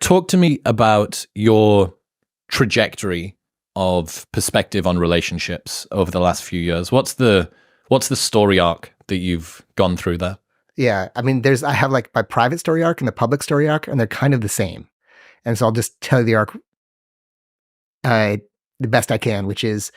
Talk to me about your trajectory of perspective on relationships over the last few years. What's the story arc that you've gone through there? Yeah, I mean, I have like my private story arc and the public story arc, and they're kind of the same. And so I'll just tell you the arc the best I can, which is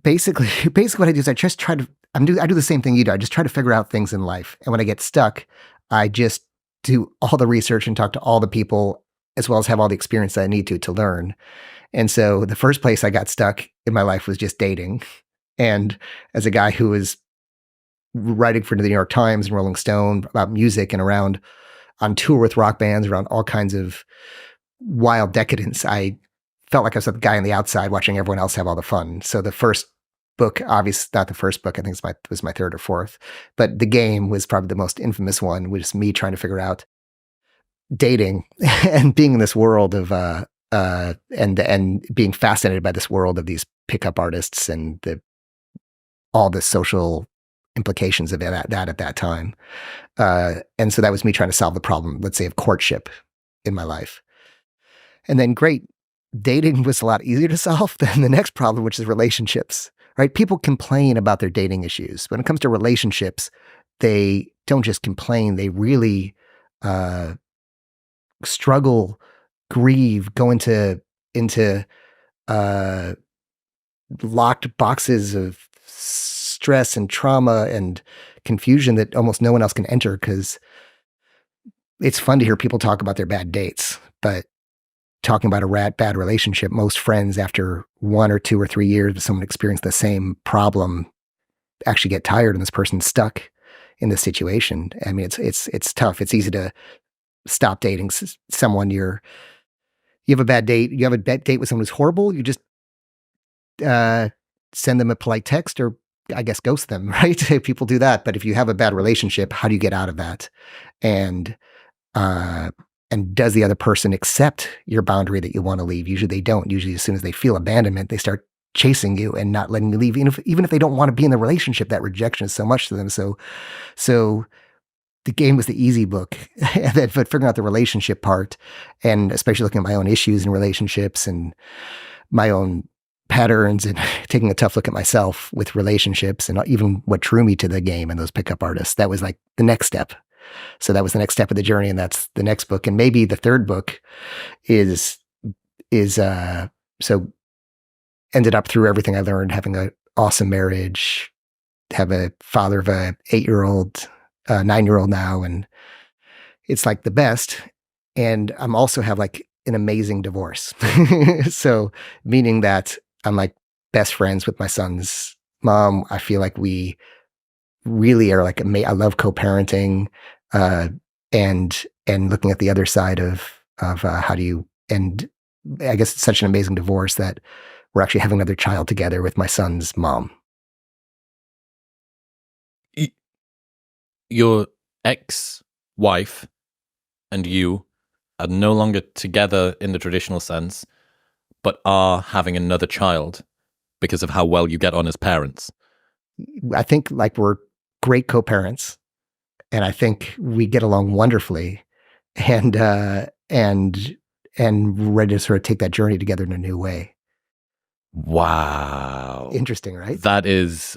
basically what I do is I just try to I do the same thing you do. I just try to figure out things in life, and when I get stuck, I just do all the research and talk to all the people, as well as have all the experience that I need to learn. And so the first place I got stuck in my life was just dating. And as a guy who was writing for the New York Times and Rolling Stone about music and around on tour with rock bands, around all kinds of wild decadence, I felt like I was the guy on the outside watching everyone else have all the fun. So the first book, obviously not the first book, I think it was my third or fourth, but The Game was probably the most infamous one, which is me trying to figure out dating and being in this world of and being fascinated by this world of these pickup artists and all the social implications of that at that time. And so that was me trying to solve the problem, let's say, of courtship in my life. And then dating was a lot easier to solve than the next problem, which is relationships, right? People complain about their dating issues. When it comes to relationships, they don't just complain, they really struggle, grieve, go into locked boxes of stress and trauma and confusion that almost no one else can enter, because it's fun to hear people talk about their bad dates, but talking about a bad relationship, most friends after 1 or 2 or 3 years with someone experiencing the same problem actually get tired, and this person's stuck in this situation. I mean, it's tough. It's easy to stop dating someone. You have a bad date. You have a bad date with someone who's horrible. You just send them a polite text, or I guess ghost them, right? People do that. But if you have a bad relationship, how do you get out of that? And does the other person accept your boundary that you want to leave? Usually they don't. Usually as soon as they feel abandonment, they start chasing you and not letting you leave. Even if they don't want to be in the relationship, that rejection is so much to them. So The Game was the easy book, but figuring out the relationship part, and especially looking at my own issues in relationships and my own patterns, and taking a tough look at myself with relationships, and even what drew me to The Game and those pickup artists. That was like the next step. So that was the next step of the journey, and that's the next book. And maybe the third book is so ended up through everything I learned, having an awesome marriage, have a father of a 8-year-old, 9-year-old now, and it's like the best. And I'm also have like an amazing divorce. So meaning that I'm like best friends with my son's mom. I feel like we really are like, I love co-parenting, and looking at the other side of how do you, and I guess it's such an amazing divorce that we're actually having another child together with my son's mom. Your ex-wife and you are no longer together in the traditional sense, but are having another child because of how well you get on as parents. I think like we're great co-parents, and I think we get along wonderfully, and ready to sort of take that journey together in a new way. Wow. Interesting, right? I've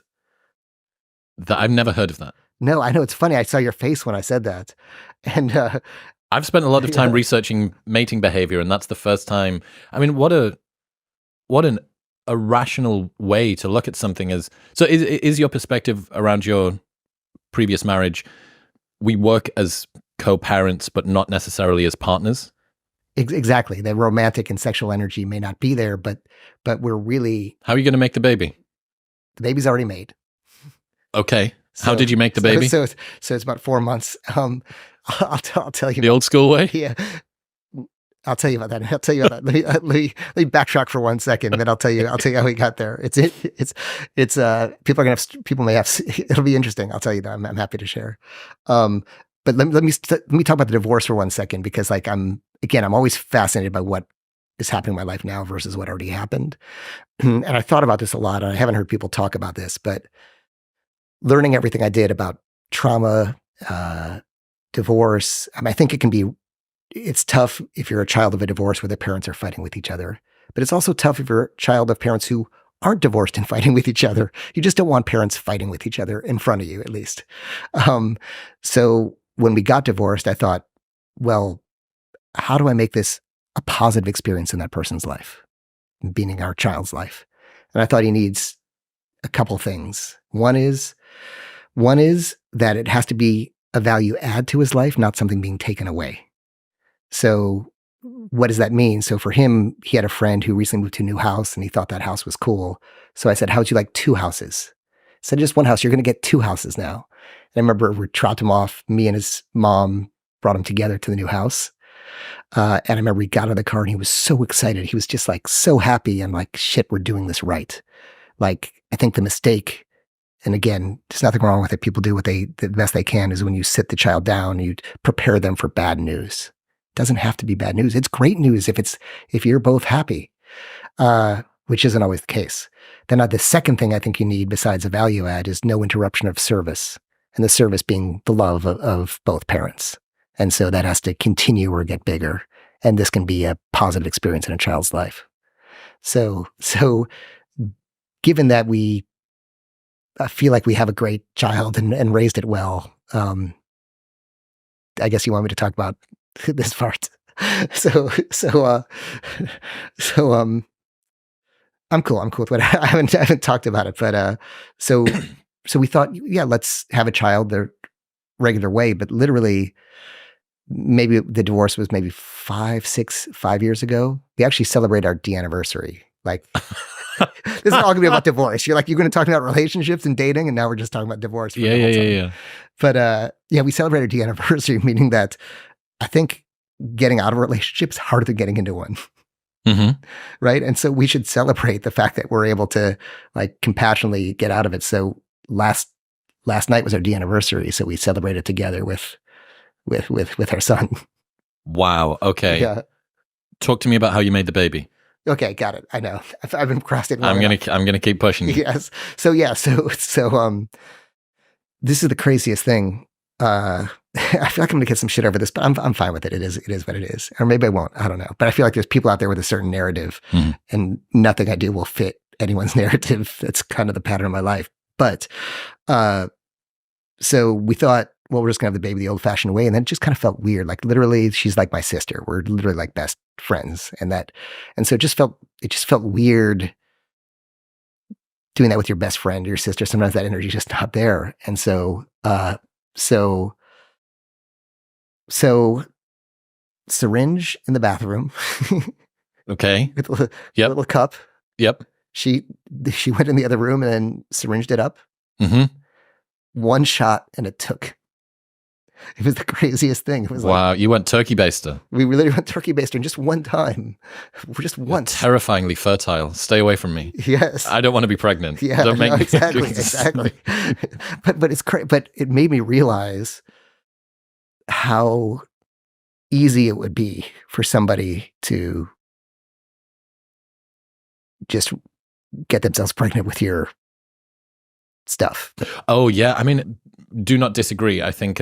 never heard of that. No, I know, it's funny. I saw your face when I said that. And I've spent a lot of time researching mating behavior, and that's the first time. I mean, what an irrational way to look at something as. So is your perspective around your previous marriage, we work as co-parents, but not necessarily as partners? Exactly. The romantic and sexual energy may not be there, but we're really. How are you going to make the baby? The baby's already made. Okay. How did you make the baby? So it's about 4 months. I'll tell you. The old school way? Yeah. I'll tell you about that. Let me backtrack for 1 second, and then I'll tell you how we got there. It's people may have, it'll be interesting. I'll tell you that. I'm happy to share. But let me talk about the divorce for 1 second, because like I'm always fascinated by what is happening in my life now versus what already happened. And I thought about this a lot, and I haven't heard people talk about this, but learning everything I did about trauma, divorce, I think it can be it's tough if you're a child of a divorce where the parents are fighting with each other. But it's also tough if you're a child of parents who aren't divorced and fighting with each other. You just don't want parents fighting with each other in front of you, at least. So when we got divorced, I thought, well, how do I make this a positive experience in that person's life, meaning our child's life? And I thought he needs a couple things. One is that it has to be a value add to his life, not something being taken away. So what does that mean? So for him, he had a friend who recently moved to a new house and he thought that house was cool. So I said, how would you like 2 houses? Instead of just 1 house, you're going to get 2 houses now. And I remember we dropped him off. Me and his mom brought him together to the new house. And I remember he got out of the car and he was so excited. He was just like so happy. I'm like, shit, we're doing this right. Like, I think the mistake, and again, there's nothing wrong with it. People do the best they can, is when you sit the child down, you prepare them for bad news. It doesn't have to be bad news. It's great news if you're both happy, which isn't always the case. Then the second thing I think you need besides a value add is no interruption of service, and the service being the love of both parents. And so that has to continue or get bigger. And this can be a positive experience in a child's life. So given that I feel like we have a great child and raised it well, I guess you want me to talk about this part. So I'm cool with what I haven't talked about it, but so we thought, yeah, let's have a child the regular way, but literally maybe the divorce was maybe 5 years ago. We actually celebrate our de-anniversary. Like, this is all going to be about divorce. You're going to talk about relationships and dating, and now we're just talking about divorce. Yeah. But we celebrated de-anniversary, meaning that I think getting out of a relationship is harder than getting into one. Mm-hmm. Right? And so we should celebrate the fact that we're able to like compassionately get out of it. So last night was our de-anniversary, so we celebrated together with our son. Wow. Okay. Yeah. Talk to me about how you made the baby. Okay, got it. I know. I've been procrastinating. I'm gonna keep pushing you. Yes. So this is the craziest thing. I feel like I'm gonna get some shit over this, but I'm fine with it. It is what it is. Or maybe I won't. I don't know. But I feel like there's people out there with a certain narrative, and nothing I do will fit anyone's narrative. That's kind of the pattern of my life. But so we thought, well, we're just gonna have the baby the old-fashioned way, and then it just kind of felt weird. Like literally, she's like my sister. We're literally like best friends, and so it just felt weird doing that with your best friend, your sister. Sometimes that energy is just not there, and so syringe in the bathroom. Okay. With a little cup. Yep. She went in the other room and then syringed it up. Mm-hmm. 1 shot, and it took. It was the craziest thing. It was wow, you went turkey baster. We literally went turkey baster, and just one time, just once. You're terrifyingly fertile. Stay away from me. Yes, I don't want to be pregnant. Yeah, don't make me exactly. But it's crazy. But it made me realize how easy it would be for somebody to just get themselves pregnant with your stuff. Oh yeah, I mean, do not disagree. I think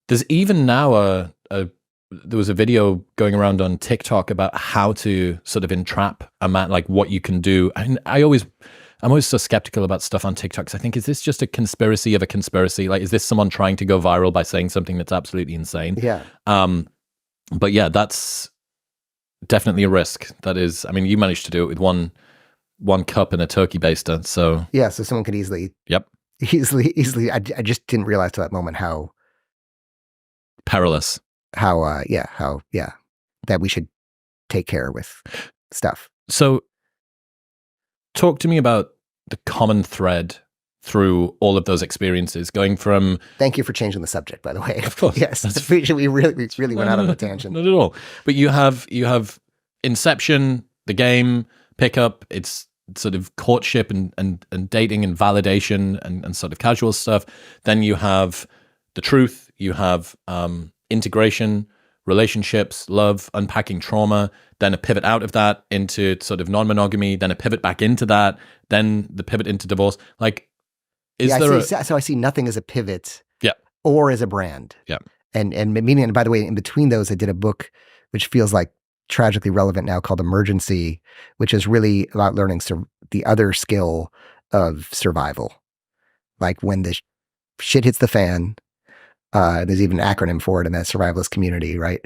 there's even now there was a video going around on TikTok about how to sort of entrap a man, like what you can do. And I'm always so skeptical about stuff on TikTok, because I think, is this just a conspiracy of a conspiracy? Like, is this someone trying to go viral by saying something that's absolutely insane? Yeah. But yeah, that's definitely a risk. That is, I mean, you managed to do it with one cup and a turkey baster. So yeah, so someone could easily. Yep. Easily. I just didn't realize to that moment how perilous. That we should take care with stuff. So talk to me about the common thread through all of those experiences, going from... Thank you for changing the subject, by the way. Of course. Yes. We really went out on a tangent. Not at all. But you have Inception, the game, pickup, it's sort of courtship and dating and validation and sort of casual stuff. Then you have the truth, you have integration, relationships, love, unpacking trauma, then a pivot out of that into sort of non-monogamy, then a pivot back into that, then the pivot into divorce. Like, So I see nothing as a pivot, yeah, or as a brand. Yeah. and meaning, and by the way, in between those, I did a book which feels like tragically relevant now called Emergency, which is really about learning the other skill of survival. Like when the shit hits the fan, there's even an acronym for it in that survivalist community, right?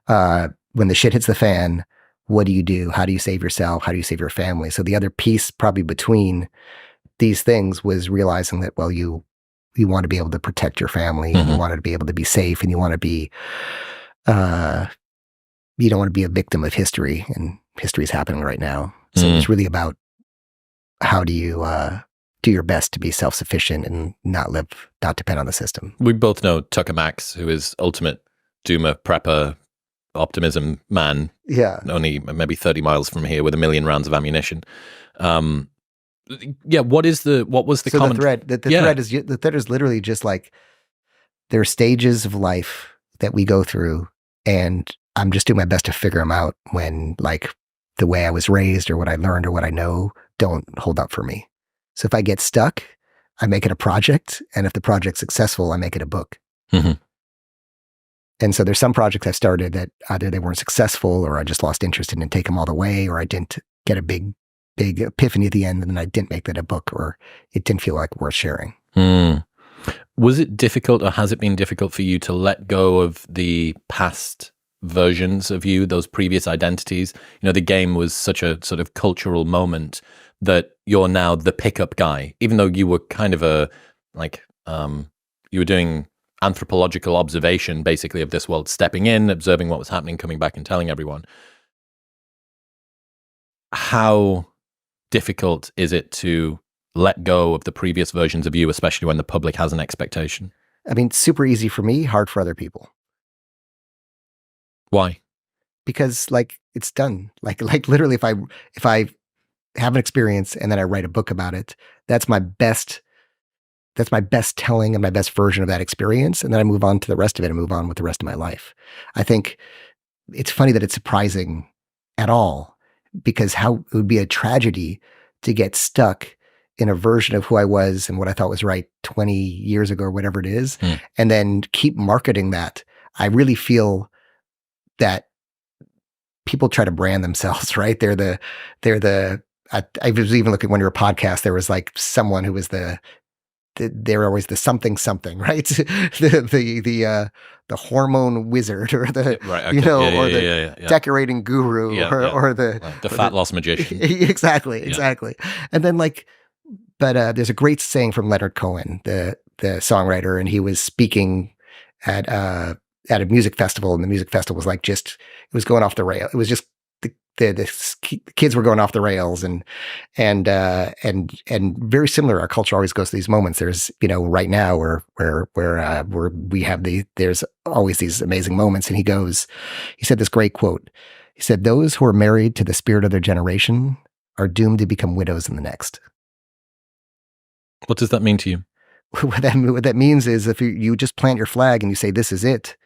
When the shit hits the fan, what do you do? How do you save yourself? How do you save your family? So the other piece probably between these things was realizing that, well, you want to be able to protect your family, and you want to be able to be safe, and you want to be, you don't want to be a victim of history, and history is happening right now. So it's really about how do you do your best to be self-sufficient and not depend on the system. We both know Tucker Max, who is ultimate doomer, prepper, optimism man. Yeah. Only maybe 30 miles from here with 1 million rounds of ammunition. What was the common thread? The thread is literally just like, there are stages of life that we go through, and I'm just doing my best to figure them out when, like, the way I was raised or what I learned or what I know don't hold up for me. So if I get stuck, I make it a project, and if the project's successful, I make it a book. And so there's some projects I've started that either they weren't successful, or I just lost interest and didn't take them all the way, or I didn't get a big epiphany at the end, and then I didn't make that a book, or it didn't feel like worth sharing. Was it difficult, or has it been difficult for you to let go of the past versions of you, those previous identities? You know, the game was such a sort of cultural moment that you're now the pickup guy, even though you were kind of you were doing anthropological observation, basically, of this world, stepping in, observing what was happening, coming back and telling everyone. How difficult is it to let go of the previous versions of you, especially when the public has an expectation? I mean, super easy for me, hard for other people. Why? Because, like, it's done. Like literally, if I have an experience and then I write a book about it, that's my best telling and my best version of that experience. And then I move on to the rest of it and move on with the rest of my life. I think it's funny that it's surprising at all, because how it would be a tragedy to get stuck in a version of who I was and what I thought was right 20 years ago or whatever it is, and then keep marketing that. I really feel that people try to brand themselves, right? I was even looking at one of your podcasts, there was like someone who was they were always the something, right? the hormone wizard, or the decorating guru, or the fat loss magician. Exactly. And then there's a great saying from Leonard Cohen, the songwriter, and he was speaking at a music festival, and the music festival was it was going off the rail. It was just the kids were going off the rails, and very similar. Our culture always goes to these moments. There's, right now where we have there's always these amazing moments. And he said this great quote. He said, "Those who are married to the spirit of their generation are doomed to become widows in the next." What does that mean to you? What that means is, if you just plant your flag and you say, this is it,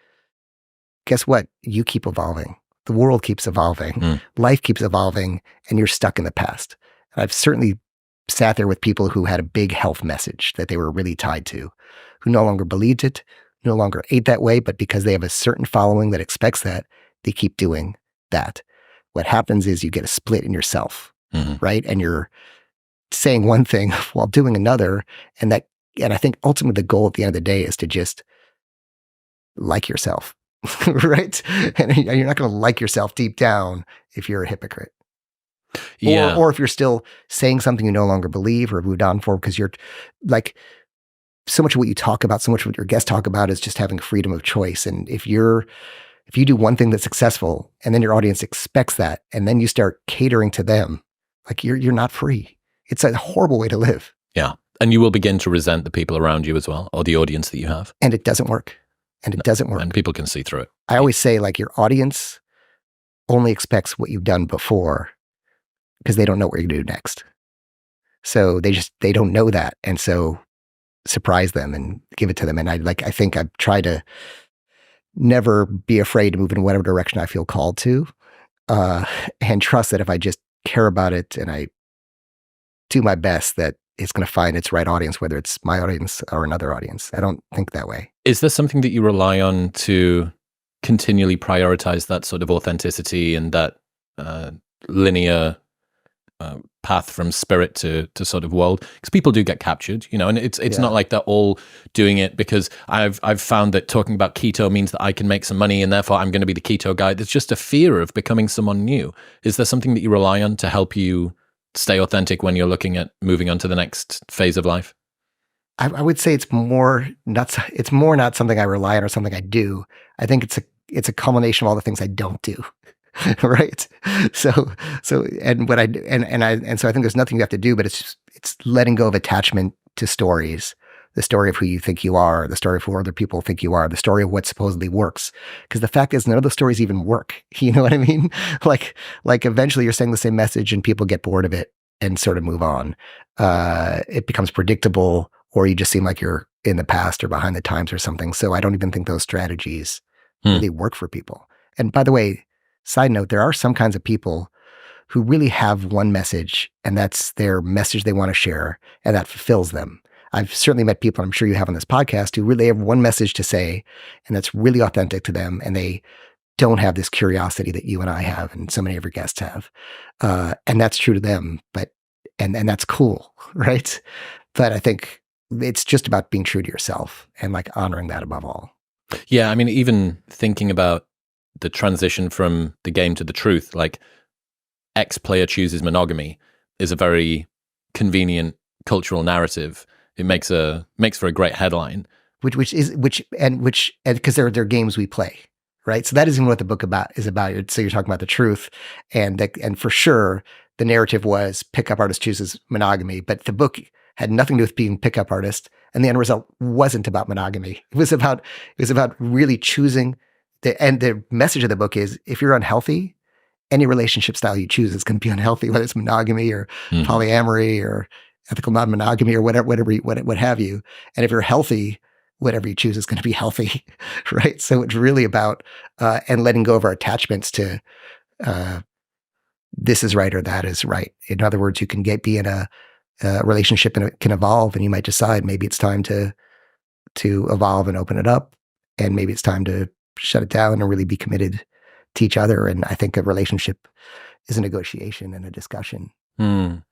guess what? You keep evolving. The world keeps evolving. Life keeps evolving, and you're stuck in the past. And I've certainly sat there with people who had a big health message that they were really tied to, who no longer believed it, no longer ate that way, but because they have a certain following that expects that, they keep doing that. What happens is you get a split in yourself, right? And you're saying one thing while doing another. And I think ultimately the goal at the end of the day is to just like yourself. Right? And you're not going to like yourself deep down if you're a hypocrite. Yeah. Or if you're still saying something you no longer believe or moved on for, because you're like, so much of what you talk about, so much of what your guests talk about is just having freedom of choice. And if you do one thing that's successful and then your audience expects that, and then you start catering to them, like you're not free. It's a horrible way to live. Yeah. And you will begin to resent the people around you as well, or the audience that you have. And it doesn't work. And people can see through it. I always say, like, your audience only expects what you've done before, because they don't know what you're going to do next. So they don't know that. And so surprise them and give it to them. And I think I try to never be afraid to move in whatever direction I feel called to, and trust that if I just care about it and I do my best, that is going to find its right audience, whether it's my audience or another audience. I don't think that way. Is there something that you rely on to continually prioritize that sort of authenticity and that linear path from spirit to sort of world? Because people do get captured, and it's not like they're all doing it because I've found that talking about keto means that I can make some money and therefore I'm going to be the keto guy. There's just a fear of becoming someone new. Is there something that you rely on to help you stay authentic when you're looking at moving on to the next phase of life? I would say it's more not something I rely on or something I do. I think it's a culmination of all the things I don't do. Right. So and what I do, and so I think there's nothing you have to do, but it's letting go of attachment to stories, the story of who you think you are, the story of who other people think you are, the story of what supposedly works. Because the fact is, none of those stories even work. You know what I mean? Like eventually you're saying the same message and people get bored of it and sort of move on. It becomes predictable, or you just seem like you're in the past or behind the times or something. So I don't even think those strategies really work for people. And by the way, side note, there are some kinds of people who really have one message, and that's their message they want to share, and that fulfills them. I've certainly met people, I'm sure you have on this podcast, who really have one message to say, and that's really authentic to them, and they don't have this curiosity that you and I have, and so many of your guests have. And that's true to them, but and that's cool, right? But I think it's just about being true to yourself and like honoring that above all. Yeah, I mean, even thinking about the transition from the game to the truth, like X player chooses monogamy, is a very convenient cultural narrative. It makes for a great headline. Which because they're games we play, right? So that isn't what the book is about. So you're talking about the truth, and for sure the narrative was pickup artist chooses monogamy, but the book had nothing to do with being pickup artist, and the end result wasn't about monogamy. It was about really choosing. The message of the book is, if you're unhealthy, any relationship style you choose is going to be unhealthy, whether it's monogamy or polyamory or ethical non-monogamy or what have you. And if you're healthy, whatever you choose is going to be healthy, right? So it's really about and letting go of our attachments to this is right or that is right. In other words, you can be in a relationship and it can evolve, and you might decide maybe it's time to evolve and open it up, and maybe it's time to shut it down and really be committed to each other. And I think a relationship is a negotiation and a discussion.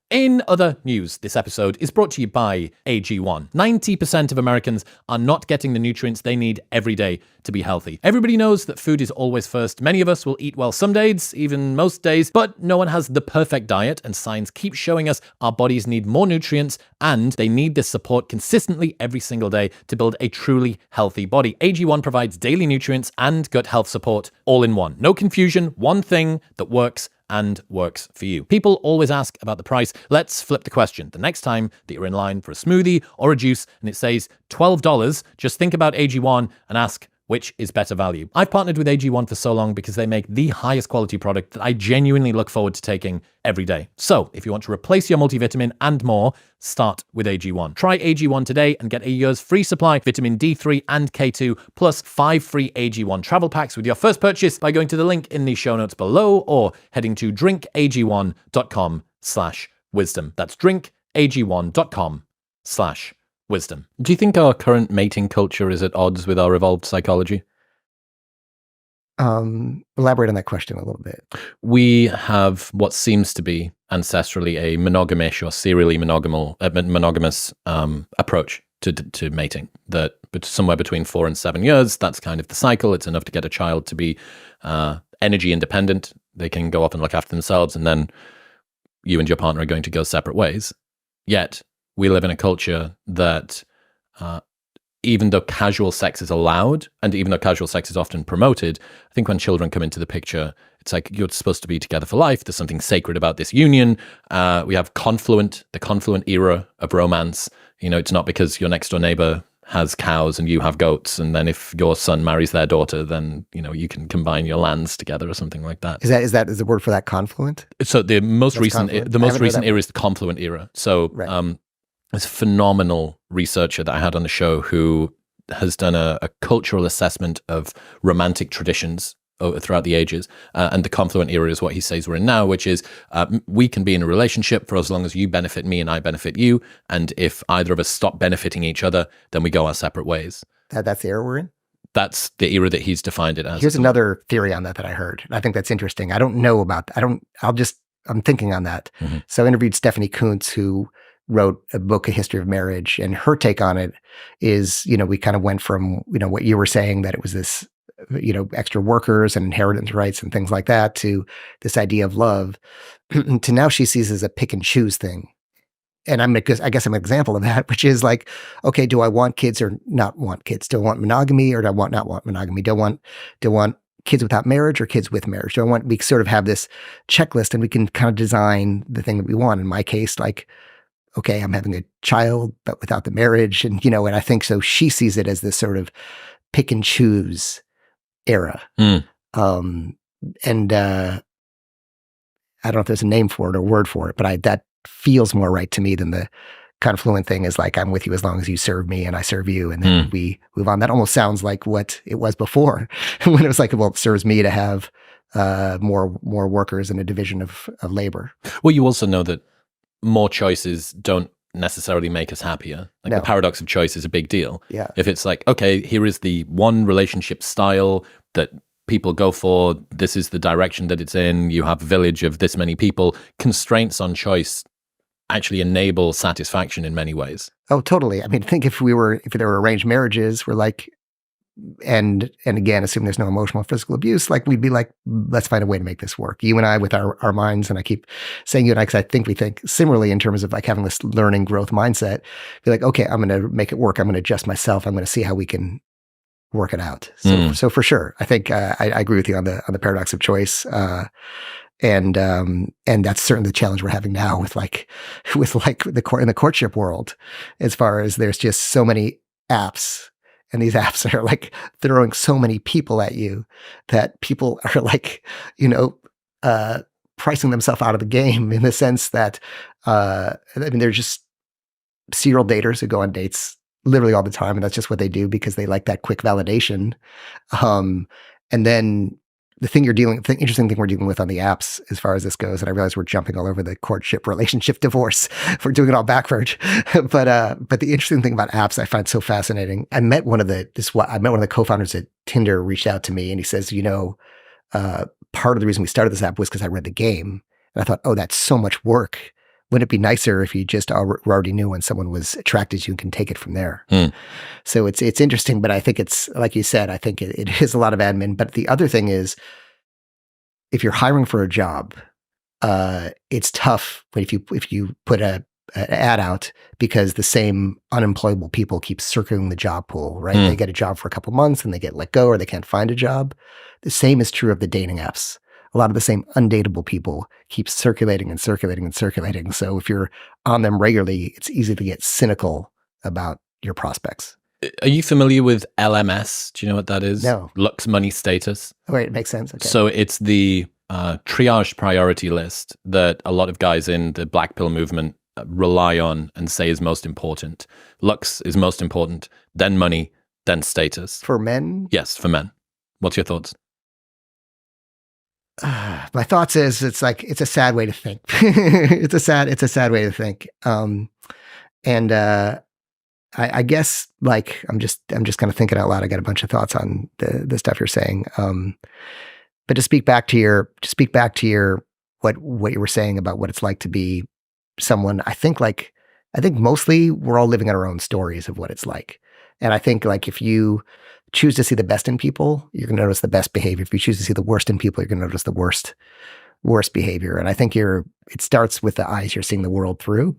In other news, this episode is brought to you by AG1. 90% of Americans are not getting the nutrients they need every day to be healthy. Everybody knows that food is always first. Many of us will eat well some days, even most days, but no one has the perfect diet, and science keeps showing us our bodies need more nutrients, and they need this support consistently every single day to build a truly healthy body. AG1 provides daily nutrients and gut health support all in one. No confusion, one thing that works and works for you. People always ask about the price. Let's flip the question. The next time that you're in line for a smoothie or a juice and it says $12, just think about AG1 and ask, which is better value? I've partnered with AG1 for so long because they make the highest quality product that I genuinely look forward to taking every day. So if you want to replace your multivitamin and more, start with AG1. Try AG1 today and get a year's free supply, vitamin D3 and K2, plus 5 free AG1 travel packs with your first purchase by going to the link in the show notes below or heading to drinkag1.com/wisdom. That's drinkag1.com/wisdom. Do you think our current mating culture is at odds with our evolved psychology? Elaborate on that question a little bit. We have what seems to be ancestrally a monogamish or serially monogamous approach to mating. That somewhere between 4 and 7 years, that's kind of the cycle. It's enough to get a child to be energy independent. They can go off and look after themselves, and then you and your partner are going to go separate ways. Yet we live in a culture that even though casual sex is allowed, and even though casual sex is often promoted, I think when children come into the picture, it's like you're supposed to be together for life. There's something sacred about this union. We have the confluent era of romance. It's not because your next door neighbor has cows and you have goats, and then if your son marries their daughter, then you can combine your lands together or something like that. Is the word for that confluent? So the most recent era is the confluent era. So right. There's a phenomenal researcher that I had on the show who has done a cultural assessment of romantic traditions throughout the ages. And the confluent era is what he says we're in now, which is we can be in a relationship for as long as you benefit me and I benefit you. And if either of us stop benefiting each other, then we go our separate ways. That's the era we're in? That's the era that he's defined it as. Here's another theory on that I heard. I think that's interesting. I don't know about, I'm thinking on that. Mm-hmm. So I interviewed Stephanie Kuntz, who wrote a book, A History of Marriage, and her take on it is, we kind of went from, what you were saying, that it was this, extra workers and inheritance rights and things like that, to this idea of love, to now she sees as a pick and choose thing. And I guess I'm an example of that, which is like, okay, do I want kids or not want kids? Do I want monogamy or do I not want monogamy? Do I want kids without marriage or kids with marriage? We sort of have this checklist and we can kind of design the thing that we want. In my case, like, okay, I'm having a child, but without the marriage. And, and I think so she sees it as this sort of pick and choose era. Mm. And I don't know if there's a name for it or word for it, but that feels more right to me than the confluent thing is like, I'm with you as long as you serve me and I serve you. And then we move on. That almost sounds like what it was before when it was like, well, it serves me to have more workers in a division of labor. Well, you also know that more choices don't necessarily make us happier. Like the paradox of choice is a big deal. Yeah. If it's like, okay, here is the one relationship style that people go for, this is the direction that it's in, you have a village of this many people, constraints on choice actually enable satisfaction in many ways. Oh, totally. I mean, think if there were arranged marriages, we're like, and again, assume there's no emotional or physical abuse, like we'd be like, let's find a way to make this work. You and I with our minds, and I keep saying you and I, because I think we think similarly in terms of like having this learning growth mindset, be like, okay, I'm going to make it work. I'm going to adjust myself. I'm going to see how we can work it out. So for sure, I think I agree with you on the paradox of choice. And that's certainly the challenge we're having now with the courtship world, as far as there's just so many apps, and these apps are like throwing so many people at you that people are like, pricing themselves out of the game, in the sense that, they're just serial daters who go on dates literally all the time. And that's just what they do because they like that quick validation. And then the interesting thing we're dealing with on the apps as far as this goes, and I realize we're jumping all over the courtship, relationship, divorce. We're doing it all backward. But the interesting thing about apps I find so fascinating. I met one of the co-founders at Tinder reached out to me, and he says, part of the reason we started this app was because I read the game. And I thought, oh, that's so much work. Wouldn't it be nicer if you just already knew when someone was attracted to you and can take it from there? So it's interesting, but I think it's, like you said, I think it is a lot of admin. But the other thing is, if you're hiring for a job, it's tough if you put an ad out, because the same unemployable people keep circling the job pool, right? They get a job for a couple months and they get let go, or they can't find a job. The same is true of the dating apps. A lot of the same undateable people keep circulating and circulating and circulating. So if you're on them regularly, it's easy to get cynical about your prospects. Are you familiar with LMS? Do you know what that is? No. Looks, money, status. Oh, wait, it makes sense. Okay. So it's the triage priority list that a lot of guys in the black pill movement rely on and say is most important. Looks is most important, then money, then status. For men? Yes, for men. What's your thoughts? My thoughts is it's a sad way to think. It's a sad way to think. I guess like I'm just kind of thinking out loud. I got a bunch of thoughts on the stuff you're saying. But to speak back to your what you were saying about what it's like to be someone, I think mostly we're all living our own stories of what it's like. And I think like if you choose to see the best in people, you're going to notice the best behavior. If you choose to see the worst in people, you're going to notice the worst behavior. And I think it starts with the eyes you're seeing the world through.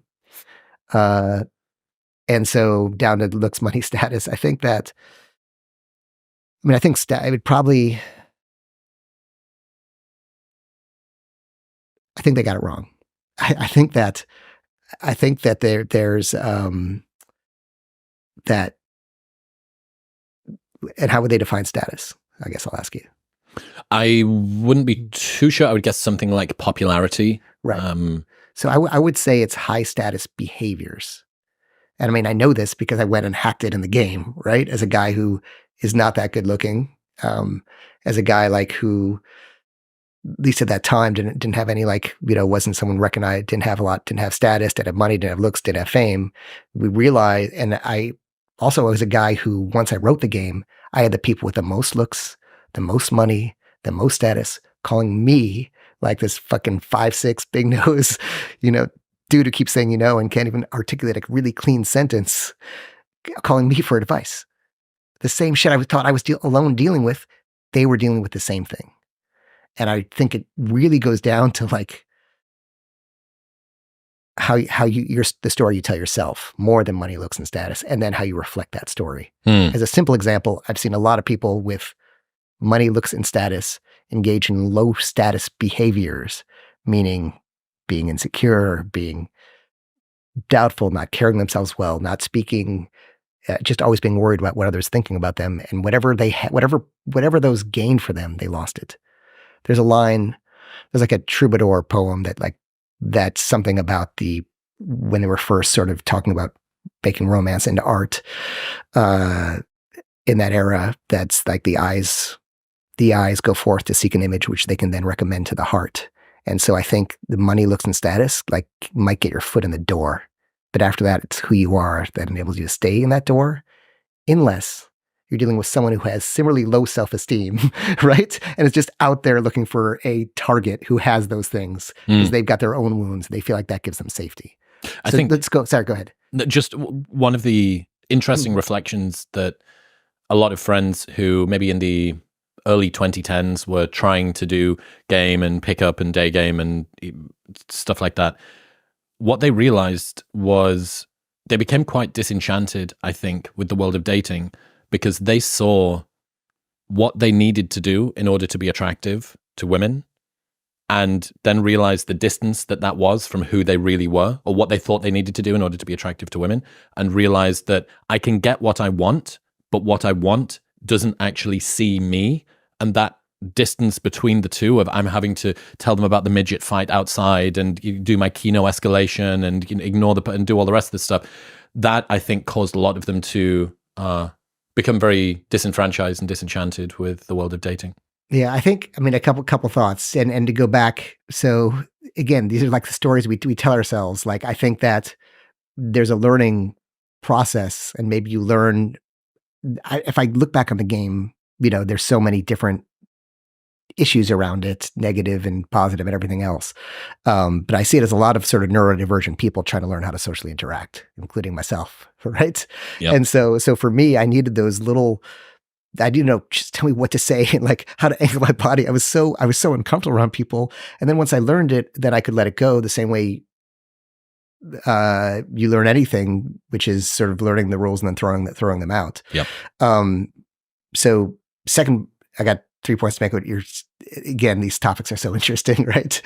And so down to looks, money, status, I think they got it wrong. I think that there's that. And how would they define status? I guess I'll ask you. I wouldn't be too sure. I would guess something like popularity. Right. So I would say it's high status behaviors. And I mean, I know this because I went and hacked it in the game, right? As a guy who is not that good looking. And as a guy like who, at least at that time, didn't have any wasn't someone recognized, didn't have a lot, didn't have status, didn't have money, didn't have looks, didn't have fame. We realized, and I also was a guy who, once I wrote the game, I had the people with the most looks, the most money, the most status calling me like this fucking 5'6" big nose, dude who keeps saying and can't even articulate a really clean sentence, calling me for advice. The same shit I thought I was alone dealing with, they were dealing with the same thing. And I think it really goes down to how the story you tell yourself, more than money, looks, and status, and then how you reflect that story. As a simple example, I've seen a lot of people with money, looks, and status engage in low status behaviors, meaning being insecure, being doubtful, not carrying themselves well, not speaking, just always being worried about what others are thinking about them, and whatever those gained for them, they lost it. There's like a troubadour poem that's something about when they were first sort of talking about making romance into art in that era. That's like the eyes go forth to seek an image which they can then recommend to the heart. And so I think the money, looks, and status might get your foot in the door, but after that, it's who you are that enables you to stay in that door, unless you're dealing with someone who has similarly low self-esteem, right? And is just out there looking for a target who has those things because they've got their own wounds. They feel like that gives them safety. I think let's go. Sorry, go ahead. Just one of the interesting reflections that a lot of friends who maybe in the early 2010s were trying to do game and pickup and day game and stuff like that, what they realized was they became quite disenchanted, I think, with the world of dating, because they saw what they needed to do in order to be attractive to women, and then realized the distance that was from who they really were, or what they thought they needed to do in order to be attractive to women, and realized that I can get what I want, but what I want doesn't actually see me. And that distance between the two of I'm having to tell them about the midget fight outside and do my Kino escalation and ignore and do all the rest of this stuff, that I think caused a lot of them to become very disenfranchised and disenchanted with the world of dating. Yeah, I think, a couple thoughts, and to go back. So again, these are like the stories we tell ourselves. I think that there's a learning process, and maybe you learn. If I look back on the game, there's so many different issues around it, negative and positive and everything else. But I see it as a lot of sort of neurodivergent people trying to learn how to socially interact, including myself, right? Yep. And so for me, I needed those little, I didn't know, just tell me what to say and how to angle my body. I was so uncomfortable around people. And then once I learned it, then I could let it go the same way you learn anything, which is sort of learning the rules and then throwing them out. Yep. So second, I got 3 points to make. Again, these topics are so interesting, right?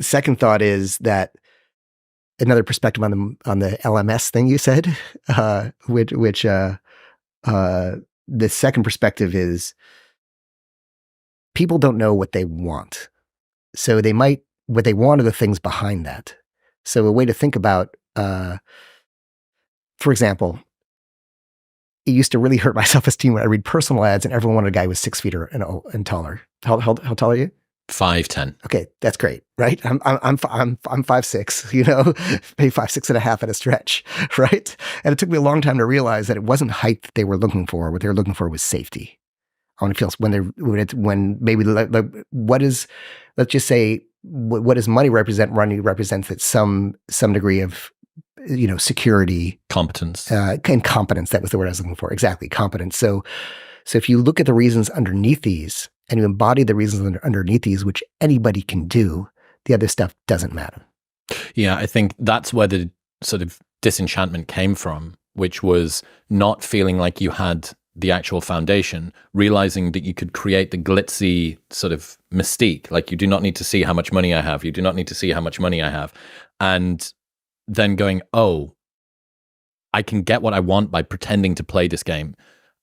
Second thought is that another perspective on the LMS thing you said, which the second perspective is people don't know what they want. So what they want are the things behind that. So a way to think about, for example, it used to really hurt my self-esteem when I read personal ads and everyone wanted a guy who was 6 feet and taller. How tall are you? 5'10". Okay, that's great, right? I'm 5'6", maybe 5'6.5" at a stretch, right? And it took me a long time to realize that it wasn't height that they were looking for. What they were looking for was safety. I want to feel when maybe let's just say what does money represent? Money represents that some degree of security, competence, and competence. That was the word I was looking for. Exactly, competence. So if you look at the reasons underneath these and you embody the reasons underneath these, which anybody can do, the other stuff doesn't matter. Yeah, I think that's where the sort of disenchantment came from, which was not feeling like you had the actual foundation, realizing that you could create the glitzy sort of mystique. Like, you do not need to see how much money I have. You do not need to see how much money I have. And then going, oh, I can get what I want by pretending to play this game.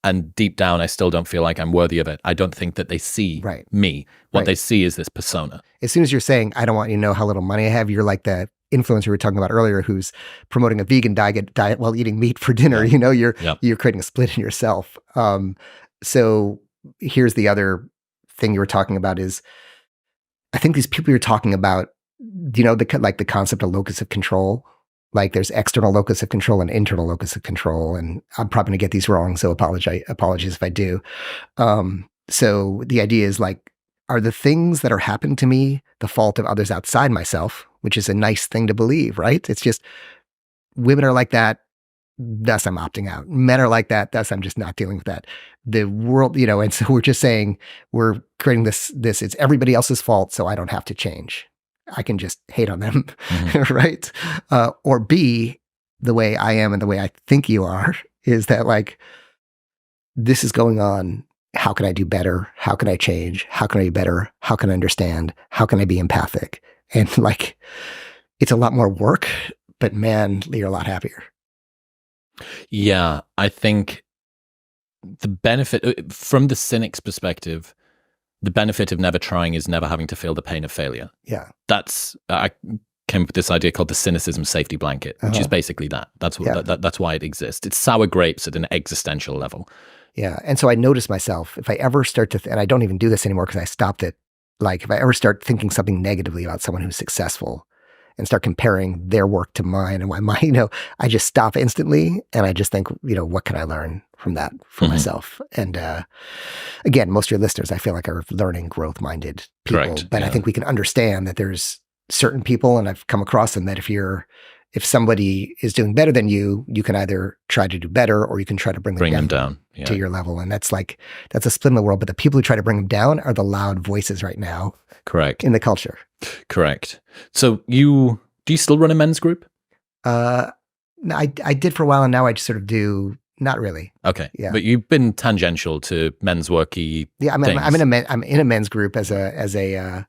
And deep down, I still don't feel like I'm worthy of it. I don't think that they see me. What they see is this persona. As soon as you're saying, I don't want you to know how little money I have, you're like the influencer we were talking about earlier who's promoting a vegan diet while eating meat for dinner. You're creating a split in yourself. So here's the other thing you were talking about is, I think these people you're talking about, the concept of locus of control. Like there's external locus of control and internal locus of control, and I'm probably gonna get these wrong, so apologies if I do. So the idea is like, are the things that are happening to me the fault of others outside myself, which is a nice thing to believe, right? It's just women are like that, thus I'm opting out. Men are like that, thus I'm just not dealing with that. The world, and so we're just saying we're creating this, it's everybody else's fault, so I don't have to change. I can just hate on them, right? Or B, the way I am and the way I think you are, is that like, this is going on. How can I do better? How can I change? How can I be better? How can I understand? How can I be empathic? And like, it's a lot more work, but man, you're a lot happier. Yeah, I think the benefit, from the cynic's perspective, the benefit of never trying is never having to feel the pain of failure. Yeah. I came up with this idea called the cynicism safety blanket, which is basically that. That's why it exists. It's sour grapes at an existential level. Yeah. And so I notice myself, if I ever start to, and I don't even do this anymore because I stopped it. Like if I ever start thinking something negatively about someone who's successful and start comparing their work to mine and why mine, I just stop instantly. And I just think, what can I learn from that for myself? And again, most of your listeners, I feel like are learning, growth-minded people. Correct. But I think we can understand that there's certain people, and I've come across them, that if somebody is doing better than you, you can either try to do better or you can try to bring them down to your level. And that's a split in the world. But the people who try to bring them down are the loud voices right now. Correct. In the culture. Correct. So do you still run a men's group? I did for a while, and now I just sort of do. Not really. Okay. Yeah. But you've been tangential to men's worky. Yeah. I'm in a men's group as a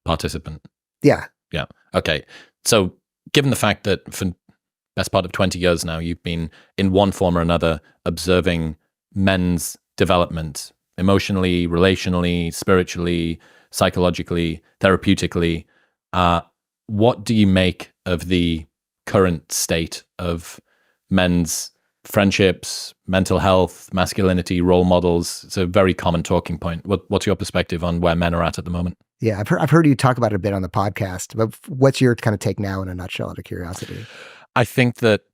participant. Yeah. Yeah. Okay. So given the fact that for best part of 20 years now, you've been in one form or another observing men's development emotionally, relationally, spiritually, psychologically, therapeutically, what do you make of the current state of men's friendships, mental health, masculinity, role models? It's a very common talking point. What's your perspective on where men are at the moment? Yeah, I've heard you talk about it a bit on the podcast, but what's your kind of take now in a nutshell, out of curiosity? I think that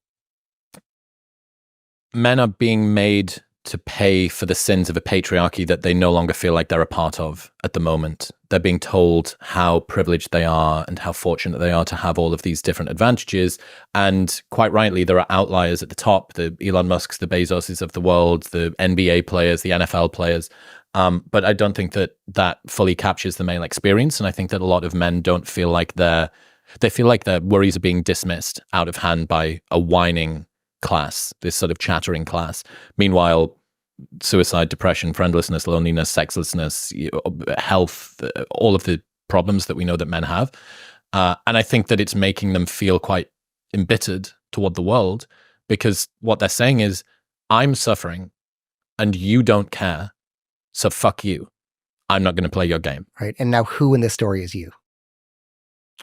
men are being made to pay for the sins of a patriarchy that they no longer feel like they're a part of at the moment. They're being told how privileged they are and how fortunate they are to have all of these different advantages. And quite rightly, there are outliers at the top, the Elon Musks, the Bezoses of the world, the NBA players, the NFL players. But I don't think that fully captures the male experience. And I think that a lot of men don't feel like they feel like their worries are being dismissed out of hand by a whining class, this sort of chattering class. Meanwhile, suicide, depression, friendlessness, loneliness, sexlessness, health, all of the problems that we know that men have. And I think that it's making them feel quite embittered toward the world, because what they're saying is, I'm suffering and you don't care. So fuck you. I'm not going to play your game. Right. And now who in this story is you?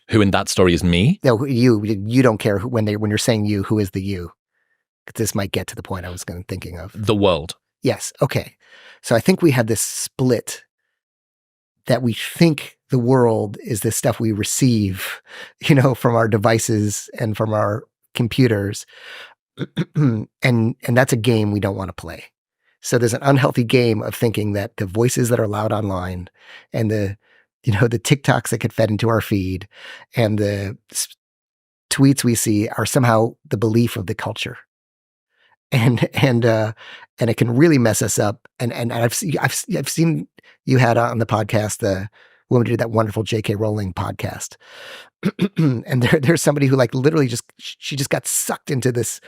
Who in that story is me? No, you don't care when you're saying you, who is the you? This might get to the point I was thinking of. The world. Yes. Okay. So I think we have this split that we think the world is this stuff we receive, from our devices and from our computers. and that's a game we don't want to play. So there's an unhealthy game of thinking that the voices that are loud online and the TikToks that get fed into our feed and the tweets we see are somehow the belief of the culture. And it can really mess us up. And I've seen you had on the podcast the woman who did that wonderful J.K. Rowling podcast, and there's somebody who literally she just got sucked into this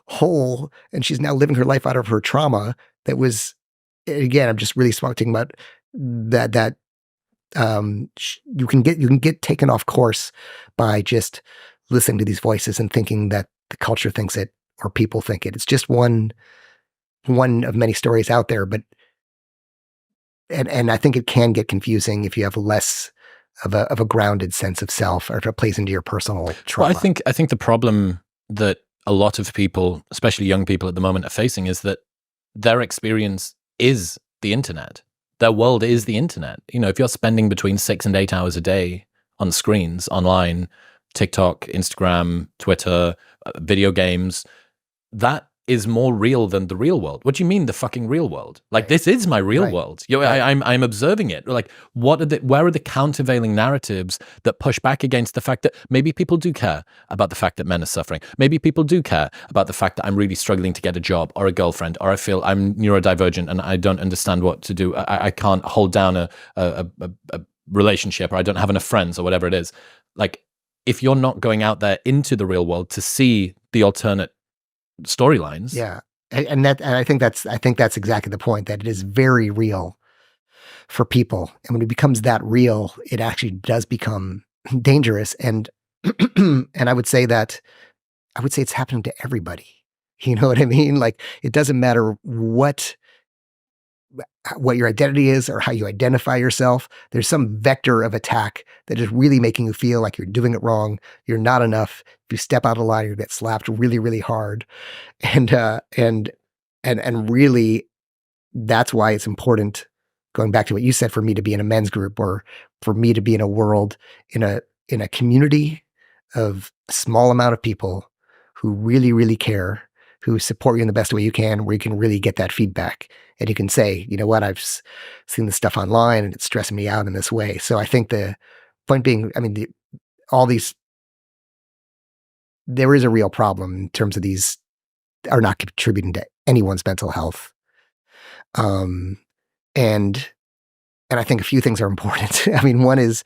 hole, and she's now living her life out of her trauma. That was, again, I'm just really talking about that. You can get taken off course by just listening to these voices and thinking that the culture thinks it or people think it. It's just one of many stories out there, but and I think it can get confusing if you have less of a grounded sense of self, or if it plays into your personal trauma. Well, I think the problem that a lot of people, especially young people at the moment, are facing is that their experience is the internet. Their world is the internet. You know, if you're spending between 6 and 8 hours a day on screens, online, TikTok, Instagram, Twitter, video games, that is more real than the real world. What do you mean the fucking real world? Like, this is my real world. You know, I'm observing it. Like, where are the countervailing narratives that push back against the fact that maybe people do care about the fact that men are suffering? Maybe people do care about the fact that I'm really struggling to get a job or a girlfriend, or I feel I'm neurodivergent and I don't understand what to do. I can't hold down a relationship, or I don't have enough friends, or whatever it is. Like, if you're not going out there into the real world to see the alternate storylines. Yeah. And I think that's exactly the point, that it is very real for people. And when it becomes that real, it actually does become dangerous. And and I would say it's happening to everybody. You know what I mean? Like, it doesn't matter what your identity is or how you identify yourself. There's some vector of attack that is really making you feel like you're doing it wrong. You're not enough. If you step out of line, you get slapped really, really hard. And really, that's why it's important, going back to what you said, for me to be in a men's group, or for me to be in a world, in a community of a small amount of people who really, really care, who support you in the best way you can, where you can really get that feedback. And you can say, you know what, I've seen this stuff online and it's stressing me out in this way. So I think the point being, I mean, there is a real problem in terms of these are not contributing to anyone's mental health. And I think a few things are important. I mean, one is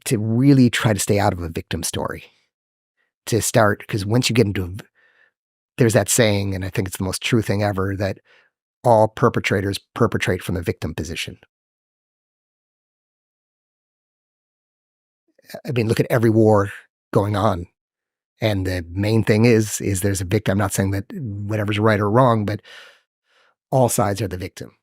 to really try to stay out of a victim story, to start, because once you get into, there's that saying, and I think it's the most true thing ever, that all perpetrators perpetrate from the victim position. I mean, look at every war going on. And the main thing is there's a victim. I'm not saying that whatever's right or wrong, but all sides are the victim,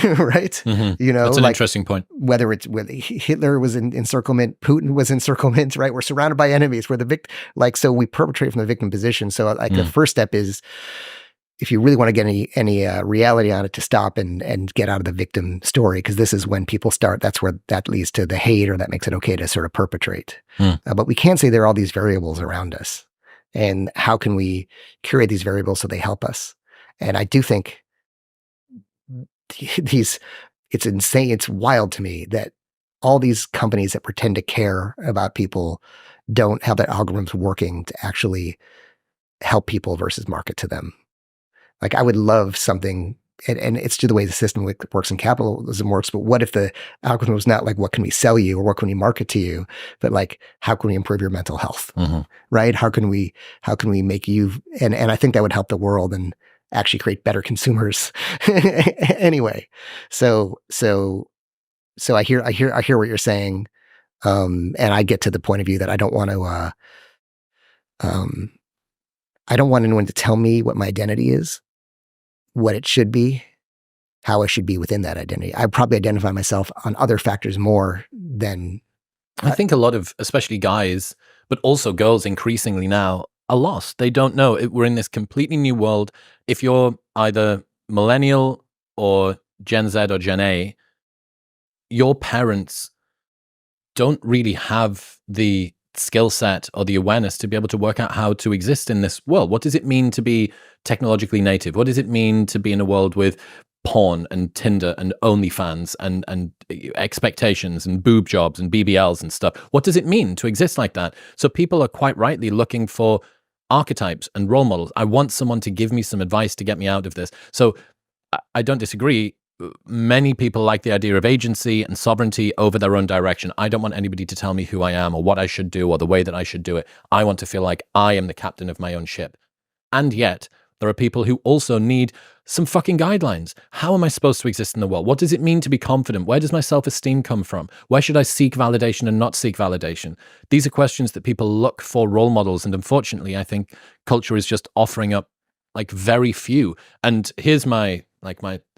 right? Mm-hmm. You know, that's an interesting point. Whether Hitler was in encirclement, Putin was encirclement, right? We're surrounded by enemies. We're the victim. Like, so we perpetrate from the victim position. So like the first step is, if you really want to get any reality on it, to stop and get out of the victim story, because this is when people start, that's where that leads to the hate, or that makes it okay to sort of perpetrate. But we can't say there are all these variables around us. And how can we curate these variables so they help us? And I do think it's insane. It's wild to me that all these companies that pretend to care about people don't have that algorithms working to actually help people versus market to them. Like, I would love something, and it's to the way the system works and capitalism works, but what if the algorithm was not like, what can we sell you or what can we market to you, but like, how can we improve your mental health, right? How can we make you, and I think that would help the world and actually create better consumers anyway. So I hear what you're saying. And I get to the point of view that I don't want anyone to tell me what my identity is, what it should be, how I should be within that identity. I probably identify myself on other factors more than... I think a lot of, especially guys, but also girls increasingly now, are lost. They don't know. We're in this completely new world. If you're either millennial or Gen Z or Gen A, your parents don't really have the skill set or the awareness to be able to work out how to exist in this world. What does it mean to be technologically native? What does it mean to be in a world with porn and Tinder and OnlyFans and expectations and boob jobs and BBLs and stuff? What does it mean to exist like that? So people are quite rightly looking for archetypes and role models. I want someone to give me some advice to get me out of this. So I don't disagree. Many people like the idea of agency and sovereignty over their own direction. I don't want anybody to tell me who I am or what I should do or the way that I should do it. I want to feel like I am the captain of my own ship. And yet, there are people who also need some fucking guidelines. How am I supposed to exist in the world? What does it mean to be confident? Where does my self-esteem come from? Where should I seek validation and not seek validation? These are questions that people look for role models. And unfortunately, I think culture is just offering up like very few. And here's my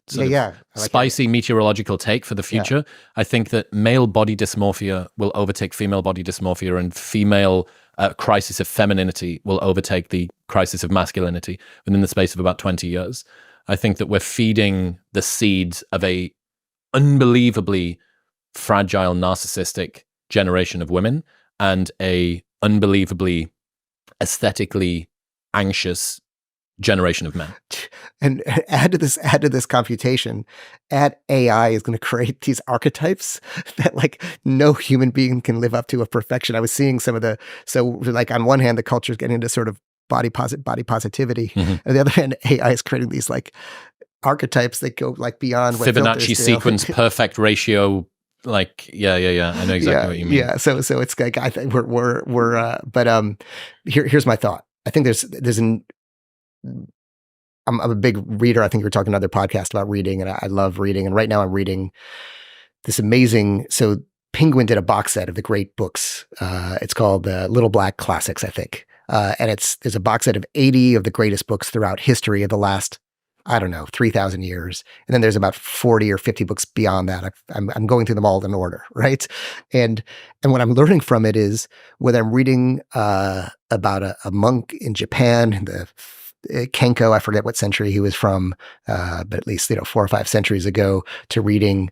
sort of spicy meteorological take for the future. Yeah. I think that male body dysmorphia will overtake female body dysmorphia, and female crisis of femininity will overtake the crisis of masculinity within the space of about 20 years. I think that we're feeding the seeds of a unbelievably fragile, narcissistic generation of women and a unbelievably aesthetically anxious generation of men. And add to this computation, add AI is going to create these archetypes that like no human being can live up to of perfection. I was seeing some of so like on one hand, the culture is getting into sort of body positivity. Mhm. On the other hand, AI is creating these like archetypes that go like beyond what Fibonacci filters do. sequence, perfect ratio. Like, yeah. I know exactly what you mean. Yeah. So it's like, I think here's my thought. I think I'm a big reader. I think you were talking to other podcasts about reading, and I love reading. And right now I'm reading this amazing. So Penguin did a box set of the great books. It's called Little Black Classics, I think. And there's a box set of 80 of the greatest books throughout history of the last, I don't know, 3,000 years. And then there's about 40 or 50 books beyond that. I'm going through them all in order, right? And what I'm learning from it is whether I'm reading about a monk in Japan, the Kenko, I forget what century he was from, but at least 4 or 5 centuries ago, to reading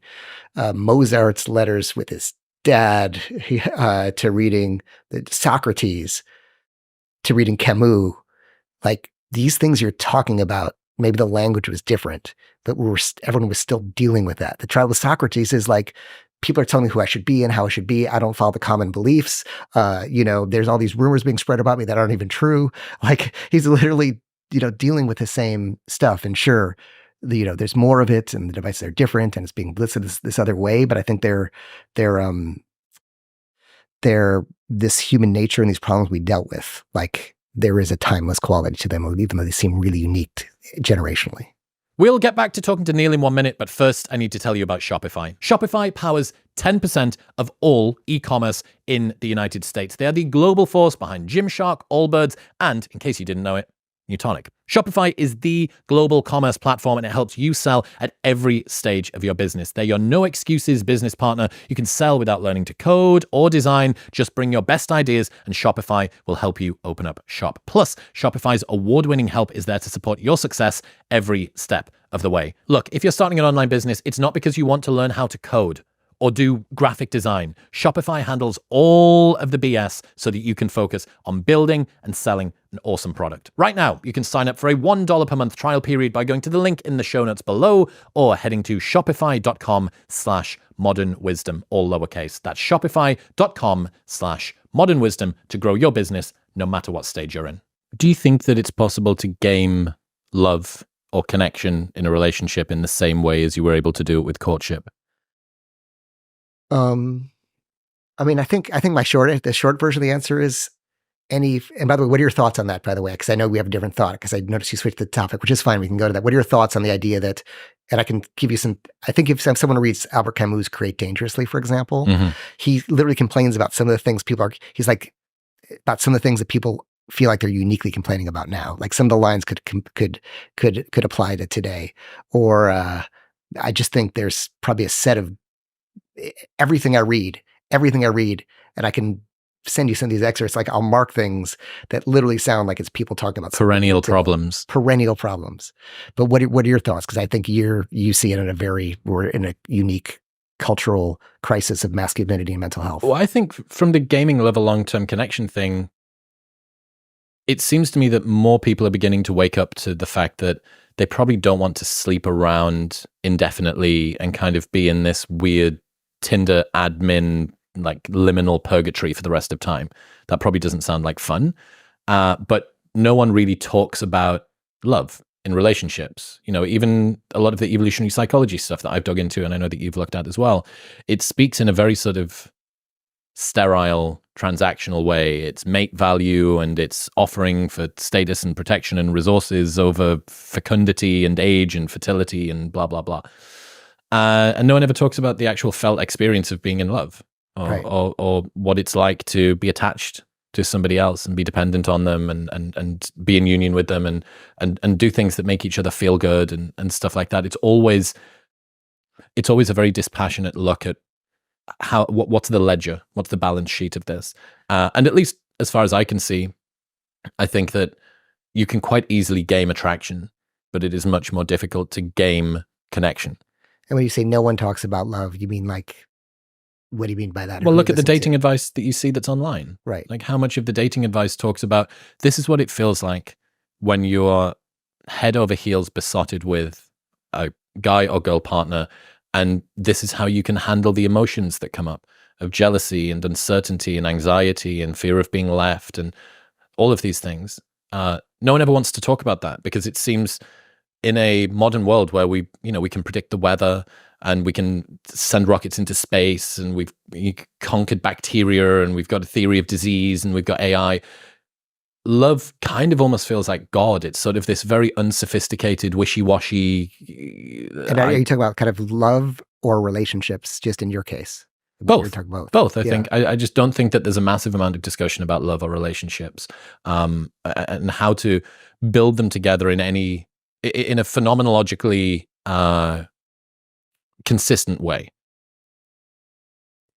Mozart's letters with his dad, to reading Socrates, to reading Camus. Like these things you're talking about, maybe the language was different, but everyone was still dealing with that. The trial with Socrates is like, people are telling me who I should be and how I should be. I don't follow the common beliefs. There's all these rumors being spread about me that aren't even true. Like he's literally dealing with the same stuff. And sure, there's more of it and the devices are different and it's being listed this other way. But I think they're this human nature and these problems we dealt with. Like there is a timeless quality to them, even though they seem really unique generationally. We'll get back to talking to Neil in 1 minute, but first I need to tell you about Shopify. Shopify powers 10% of all e-commerce in the United States. They are the global force behind Gymshark, Allbirds, and, in case you didn't know it, Newtonic. Shopify is the global commerce platform and it helps you sell at every stage of your business. They're your no excuses business partner. You can sell without learning to code or design. Just bring your best ideas and Shopify will help you open up shop. Plus, Shopify's award-winning help is there to support your success every step of the way. Look, if you're starting an online business, it's not because you want to learn how to code or do graphic design. Shopify handles all of the BS so that you can focus on building and selling an awesome product. Right now, you can sign up for a $1 per month trial period by going to the link in the show notes below or heading to shopify.com/modernwisdom, all lowercase. That's shopify.com/modernwisdom to grow your business no matter what stage you're in. Do you think that it's possible to game love or connection in a relationship in the same way as you were able to do it with courtship? I think the short version of the answer is and by the way, what are your thoughts on that, by the way? Because I know we have a different thought, because I noticed you switched the topic, which is fine. We can go to that. What are your thoughts on the idea that, and I can give you I think if someone reads Albert Camus' Create Dangerously, for example, he literally complains about some of the things about some of the things that people feel like they're uniquely complaining about now. Like some of the lines could apply to today. Or I just think there's probably a set of everything I read, and I can send you some of these excerpts. Like I'll mark things that literally sound like it's people talking about perennial problems. But what are your thoughts? Because I think you see it we're in a unique cultural crisis of masculinity and mental health. Well, I think from the gaming level long-term connection thing, it seems to me that more people are beginning to wake up to the fact that they probably don't want to sleep around indefinitely and kind of be in this weird Tinder admin, like liminal purgatory for the rest of time. That probably doesn't sound like fun. But no one really talks about love in relationships. Even a lot of the evolutionary psychology stuff that I've dug into, and I know that you've looked at as well, it speaks in a very sort of sterile, transactional way. It's mate value and it's offering for status and protection and resources over fecundity and age and fertility and blah, blah, blah. And no one ever talks about the actual felt experience of being in love or what it's like to be attached to somebody else and be dependent on them and be in union with them and do things that make each other feel good and stuff like that. It's always a very dispassionate look at what's the ledger, what's the balance sheet of this. And at least as far as I can see, I think that you can quite easily game attraction but it is much more difficult to game connection. And when you say no one talks about love, you mean like, what do you mean by that? Well, look at the dating advice that you see that's online. Right. Like how much of the dating advice talks about this is what it feels like when you're head over heels besotted with a guy or girl partner, and this is how you can handle the emotions that come up of jealousy and uncertainty and anxiety and fear of being left and all of these things. No one ever wants to talk about that because it seems in a modern world where we can predict the weather and we can send rockets into space and we've conquered bacteria and we've got a theory of disease and we've got AI. Love kind of almost feels like God. It's sort of this very unsophisticated, wishy-washy. And are you talking about kind of love or relationships, just in your case? Both. You're talking Both. I think. I just don't think that there's a massive amount of discussion about love or relationships, and how to build them together in a phenomenologically consistent way.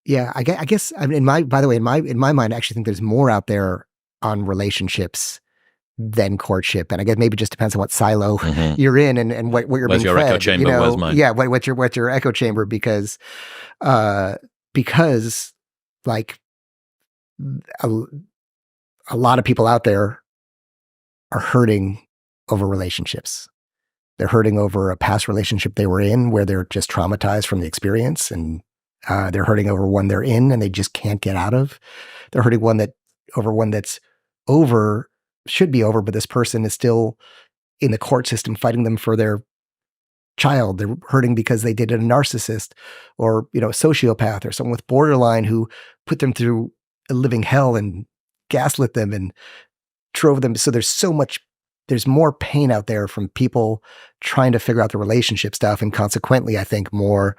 Yeah, I guess. I mean, by the way, in my mind, I actually think there's more out there on relationships than courtship, and I guess maybe it just depends on what silo you're in and what you're where's being your fed. Echo chamber? Where's mine? Yeah, what's your echo chamber? Because like a lot of people out there are hurting over relationships. They're hurting over a past relationship they were in where they're just traumatized from the experience, and they're hurting over one they're in and they just can't get out of. They're hurting over one that's should be over, but this person is still in the court system fighting them for their child. They're hurting because they dated a narcissist or, a sociopath or someone with borderline who put them through a living hell and gaslit them and drove them. So there's more pain out there from people trying to figure out the relationship stuff. And consequently, I think more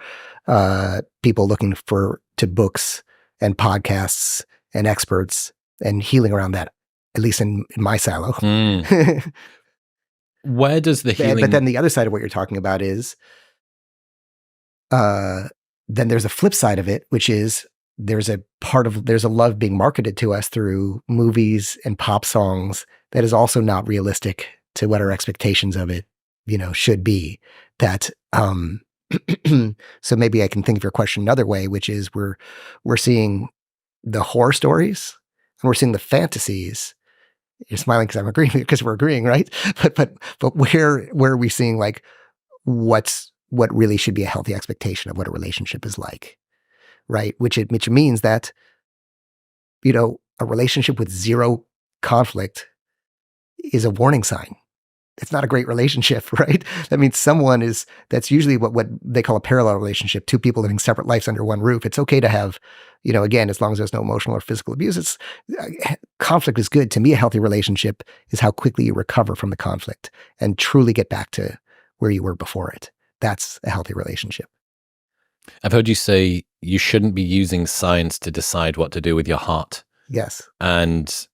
people looking to books and podcasts and experts and healing around that, at least in my silo. Where does the healing... But then the other side of what you're talking about is, then there's a flip side of it, which is there's a love being marketed to us through movies and pop songs that is also not realistic to what our expectations of it, should be. That, so maybe I can think of your question another way, which is we're seeing the horror stories and we're seeing the fantasies. You're smiling because I'm agreeing, because we're agreeing, right? But where are we seeing like what really should be a healthy expectation of what a relationship is like, right? Which means that, a relationship with zero conflict is a warning sign. It's not a great relationship, right? That means that's usually what they call a parallel relationship, two people living separate lives under one roof. It's okay to have, again, as long as there's no emotional or physical abuse, conflict is good. To me, a healthy relationship is how quickly you recover from the conflict and truly get back to where you were before it. That's a healthy relationship. I've heard you say you shouldn't be using science to decide what to do with your heart. Yes. And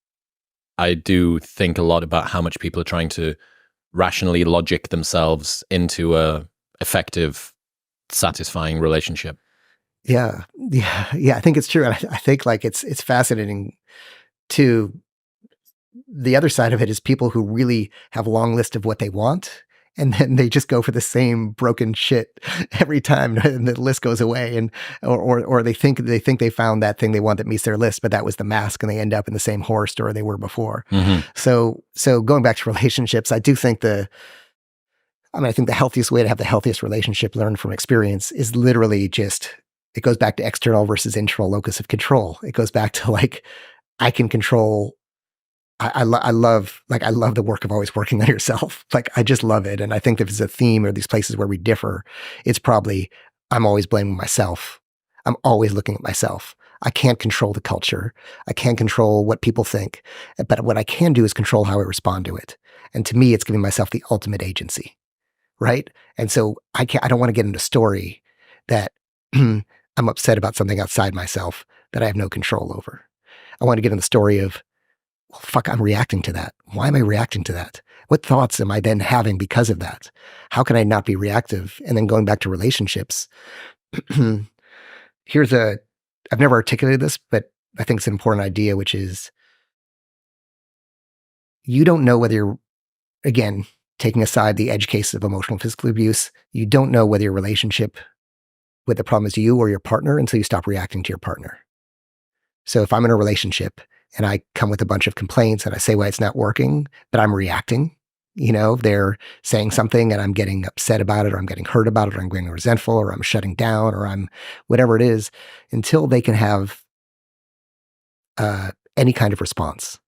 I do think a lot about how much people are trying to rationally logic themselves into a effective, satisfying relationship. Yeah. I think it's true. And I think like it's fascinating too. The other side of it is people who really have a long list of what they want, and then they just go for the same broken shit every time, and the list goes away, and or they think they found that thing they want that meets their list, but that was the mask, and they end up in the same horror story they were before. So going back to relationships, I do think I think the healthiest way to have the healthiest relationship, learn from experience, is literally just, it goes back to external versus internal locus of control. It goes back to like, I can control. I love the work of always working on yourself. Like, I just love it. And I think if it's a theme or these places where we differ, it's probably, I'm always blaming myself. I'm always looking at myself. I can't control the culture. I can't control what people think. But what I can do is control how I respond to it. And to me, it's giving myself the ultimate agency, right? And so I don't want to get into a story that I'm upset about something outside myself that I have no control over. I want to get in the story of, well, fuck, I'm reacting to that. Why am I reacting to that? What thoughts am I then having because of that? How can I not be reactive? And then going back to relationships, I've never articulated this, but I think it's an important idea, which is, you don't know whether you're, again, taking aside the edge cases of emotional and physical abuse, you don't know whether your relationship with the problem is you or your partner until you stop reacting to your partner. So if I'm in a relationship and I come with a bunch of complaints and I say why it's not working, but I'm reacting, they're saying something and I'm getting upset about it, or I'm getting hurt about it, or I'm getting resentful, or I'm shutting down, or I'm whatever it is, until they can have any kind of response.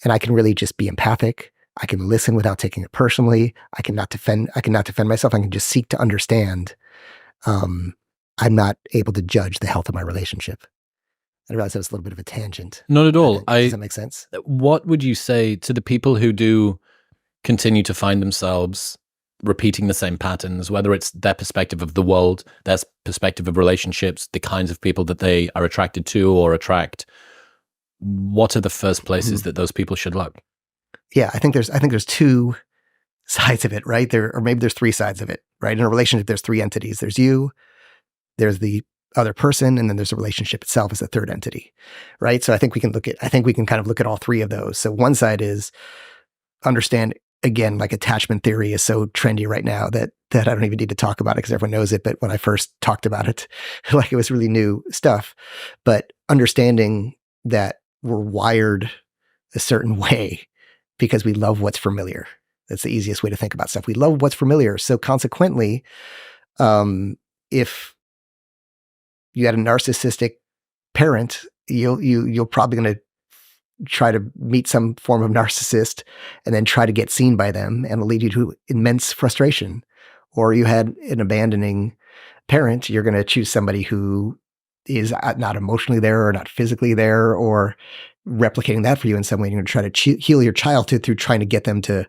And I can really just be empathic. I can listen without taking it personally. I cannot defend myself. I can just seek to understand. I'm not able to judge the health of my relationship. I realize that was a little bit of a tangent. Not at all. Does that make sense? What would you say to the people who do continue to find themselves repeating the same patterns, whether it's their perspective of the world, their perspective of relationships, the kinds of people that they are attracted to or attract? What are the first places that those people should look? Yeah, I think there's two sides of it, right? Or maybe there's three sides of it, right? In a relationship, there's three entities. There's you, there's the other person, and then there's the relationship itself as a third entity, right? So I think we can kind of look at all three of those. So one side is understand, again, like attachment theory is so trendy right now that I don't even need to talk about it because everyone knows it. But when I first talked about it, like it was really new stuff. But understanding that we're wired a certain way because we love what's familiar. That's the easiest way to think about stuff. We love what's familiar. So consequently, if you had a narcissistic parent, you're probably going to try to meet some form of narcissist and then try to get seen by them, and it'll lead you to immense frustration. Or you had an abandoning parent, you're going to choose somebody who is not emotionally there or not physically there or replicating that for you in some way. You're going to try to heal your child through trying to get them to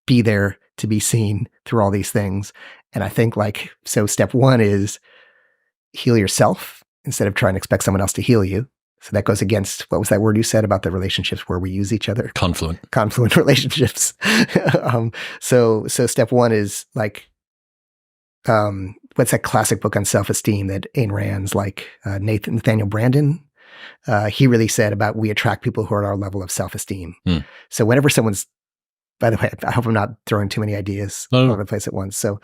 be there, to be seen through all these things. And I think so step one is heal yourself instead of trying to expect someone else to heal you. So that goes against, what was that word you said about the relationships where we use each other? Confluent relationships. So step one is what's that classic book on self-esteem that Ayn Rand's Nathaniel Branden? He really said about we attract people who are at our level of self-esteem. So whenever someone's, by the way, I hope I'm not throwing too many ideas all over the place at once. So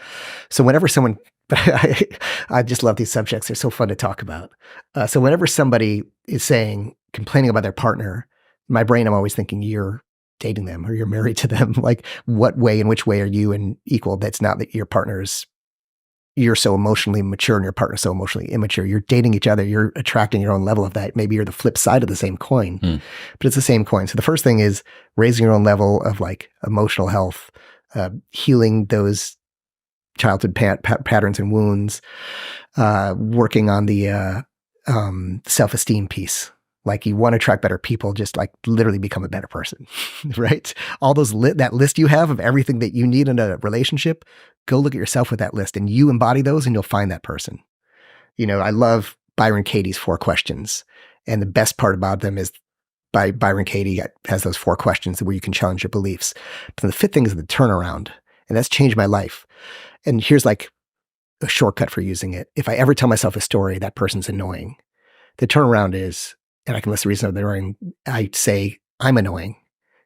whenever someone, I just love these subjects. They're so fun to talk about. So whenever somebody is complaining about their partner, in my brain, I'm always thinking you're dating them or you're married to them. Like in which way are you and equal? That's not that you're so emotionally mature and your partner's so emotionally immature. You're dating each other. You're attracting your own level of that. Maybe you're the flip side of the same coin, but it's the same coin. So the first thing is raising your own level of emotional health, healing those childhood patterns and wounds, working on the self-esteem piece. You want to attract better people, just literally become a better person, right? All those that list you have of everything that you need in a relationship, go look at yourself with that list and you embody those and you'll find that person. I love Byron Katie's 4 questions. And the best part about them is Byron Katie has those 4 questions where you can challenge your beliefs. But the 5th thing is the turnaround. And that's changed my life. And here's a shortcut for using it. If I ever tell myself a story, that person's annoying. The turnaround is, and I can list the reason they're annoying, I say, I'm annoying.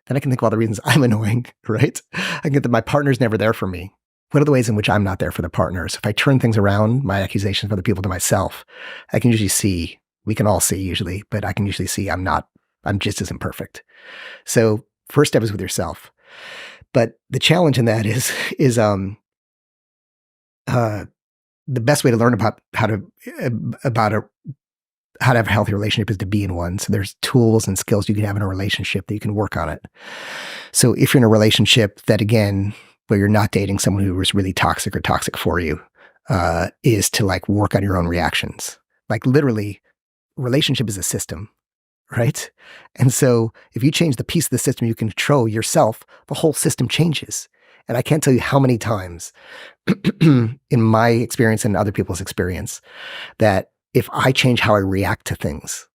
Then I can think of all the reasons I'm annoying, right? I can get that my partner's never there for me. What are the ways in which I'm not there for the partner? So if I turn things around, my accusations of other people to myself, I can usually see, we can all see usually, but I can usually see I'm just as imperfect. So first step is with yourself. But the challenge in that is the best way to learn about how to have a healthy relationship is to be in one. So there's tools and skills you can have in a relationship that you can work on it. So if you're in a relationship that, again, where you're not dating someone who was really toxic or toxic for you, is to work on your own reactions. Literally, relationship is a system, right? And so if you change the piece of the system you can control yourself, the whole system changes. And I can't tell you how many times in my experience and other people's experience that if I change how I react to things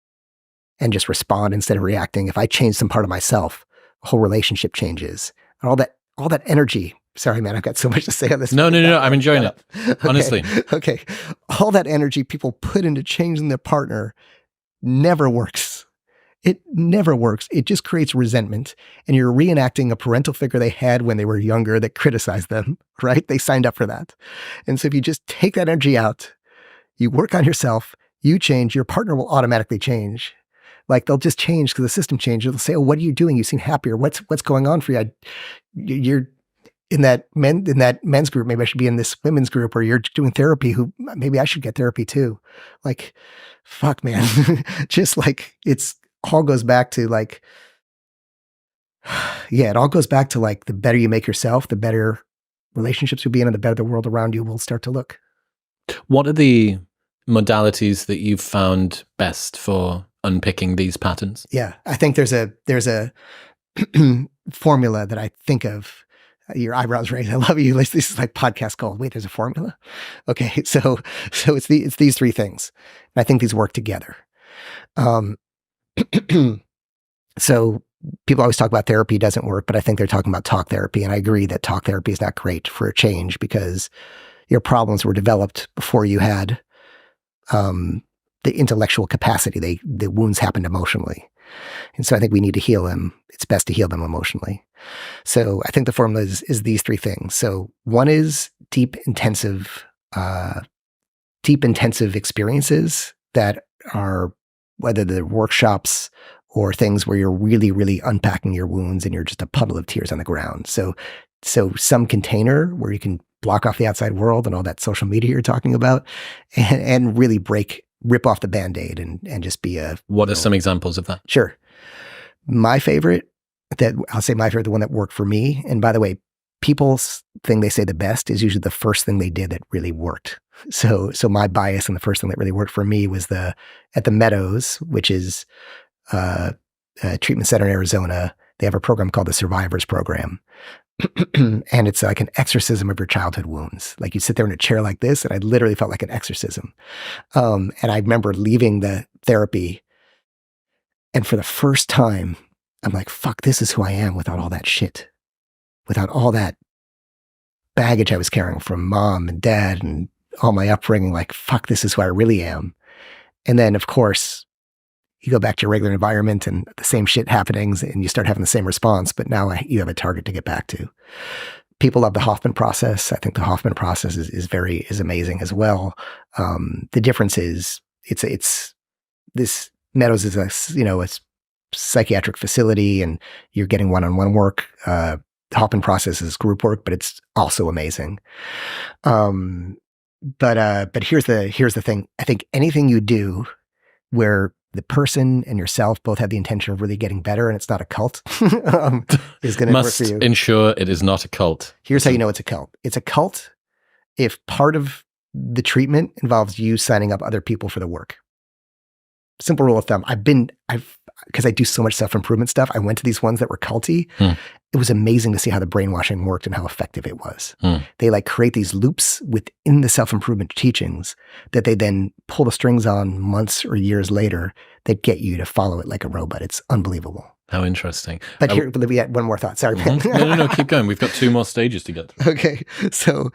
and just respond instead of reacting, if I change some part of myself, the whole relationship changes. And all that energy. Sorry, man, I've got so much to say on this. No. I'm enjoying it. Honestly. Okay. All that energy people put into changing their partner never works. It never works. It just creates resentment. And you're reenacting a parental figure they had when they were younger that criticized them, right? They signed up for that. And so if you just take that energy out, you work on yourself, you change, your partner will automatically change. Like they'll just change because the system changes. They'll say, "Oh, what are you doing? You seem happier. What's going on for you? You're in that men's group. Maybe I should be in this women's group, or you're doing therapy. Who maybe I should get therapy too." Like, fuck, man. Just like it's all goes back to like, yeah, it all goes back to like the better you make yourself, the better relationships you'll be in, and the better the world around you will start to look. What are the modalities that you've found best for unpicking these patterns? Yeah, I think there's a formula that I think of. Your eyebrows raised. I love you. This is like podcast gold. Wait, there's a formula? Okay, so it's these three things. And I think these work together. So people always talk about therapy doesn't work, but I think they're talking about talk therapy. And I agree that talk therapy is not great for a change because your problems were developed before you had the intellectual capacity. The wounds happened emotionally. And so I think we need to heal them. It's best to heal them emotionally. So I think the formula is these three things. So one is deep, intensive experiences that are, whether they're workshops or things where you're really, really unpacking your wounds and you're just a puddle of tears on the ground. So some container where you can block off the outside world and all that social media you're talking about and really rip off the Band-Aid and just be a... What are some examples of that? Sure. My favorite, the one that worked for me, and by the way, people's thing they say the best is usually the first thing they did that really worked. So my bias and the first thing that really worked for me was at the Meadows, which is a treatment center in Arizona. They have a program called the Survivors Program. And it's like an exorcism of your childhood wounds. Like you sit there in a chair like this, and I literally felt like an exorcism. And I remember leaving the therapy, and for the first time, I'm like, fuck, this is who I am without all that shit. Without all that baggage I was carrying from mom and dad and all my upbringing. Like, fuck, this is who I really am. And then, of course, you go back to your regular environment and the same shit happenings and you start having the same response, but now you have a target to get back to. People love the Hoffman process. I think the Hoffman process is amazing as well. The difference is this Meadows is a psychiatric facility and you're getting one-on-one work. The Hoffman process is group work, but it's also amazing. But here's the thing. I think anything you do where the person and yourself both have the intention of really getting better and it's not a cult is going to work for you. Must ensure it is not a cult. Here's how you know it's a cult. It's a cult if part of the treatment involves you signing up other people for the work. Simple rule of thumb. Because I do so much self-improvement stuff, I went to these ones that were culty. It was amazing to see how the brainwashing worked and how effective it was. They like create these loops within the self-improvement teachings that they then pull the strings on months or years later that get you to follow it like a robot. It's unbelievable. How interesting. But we had one more thought. Sorry, man. No, keep going. We've got 2 more stages to get through. Okay. So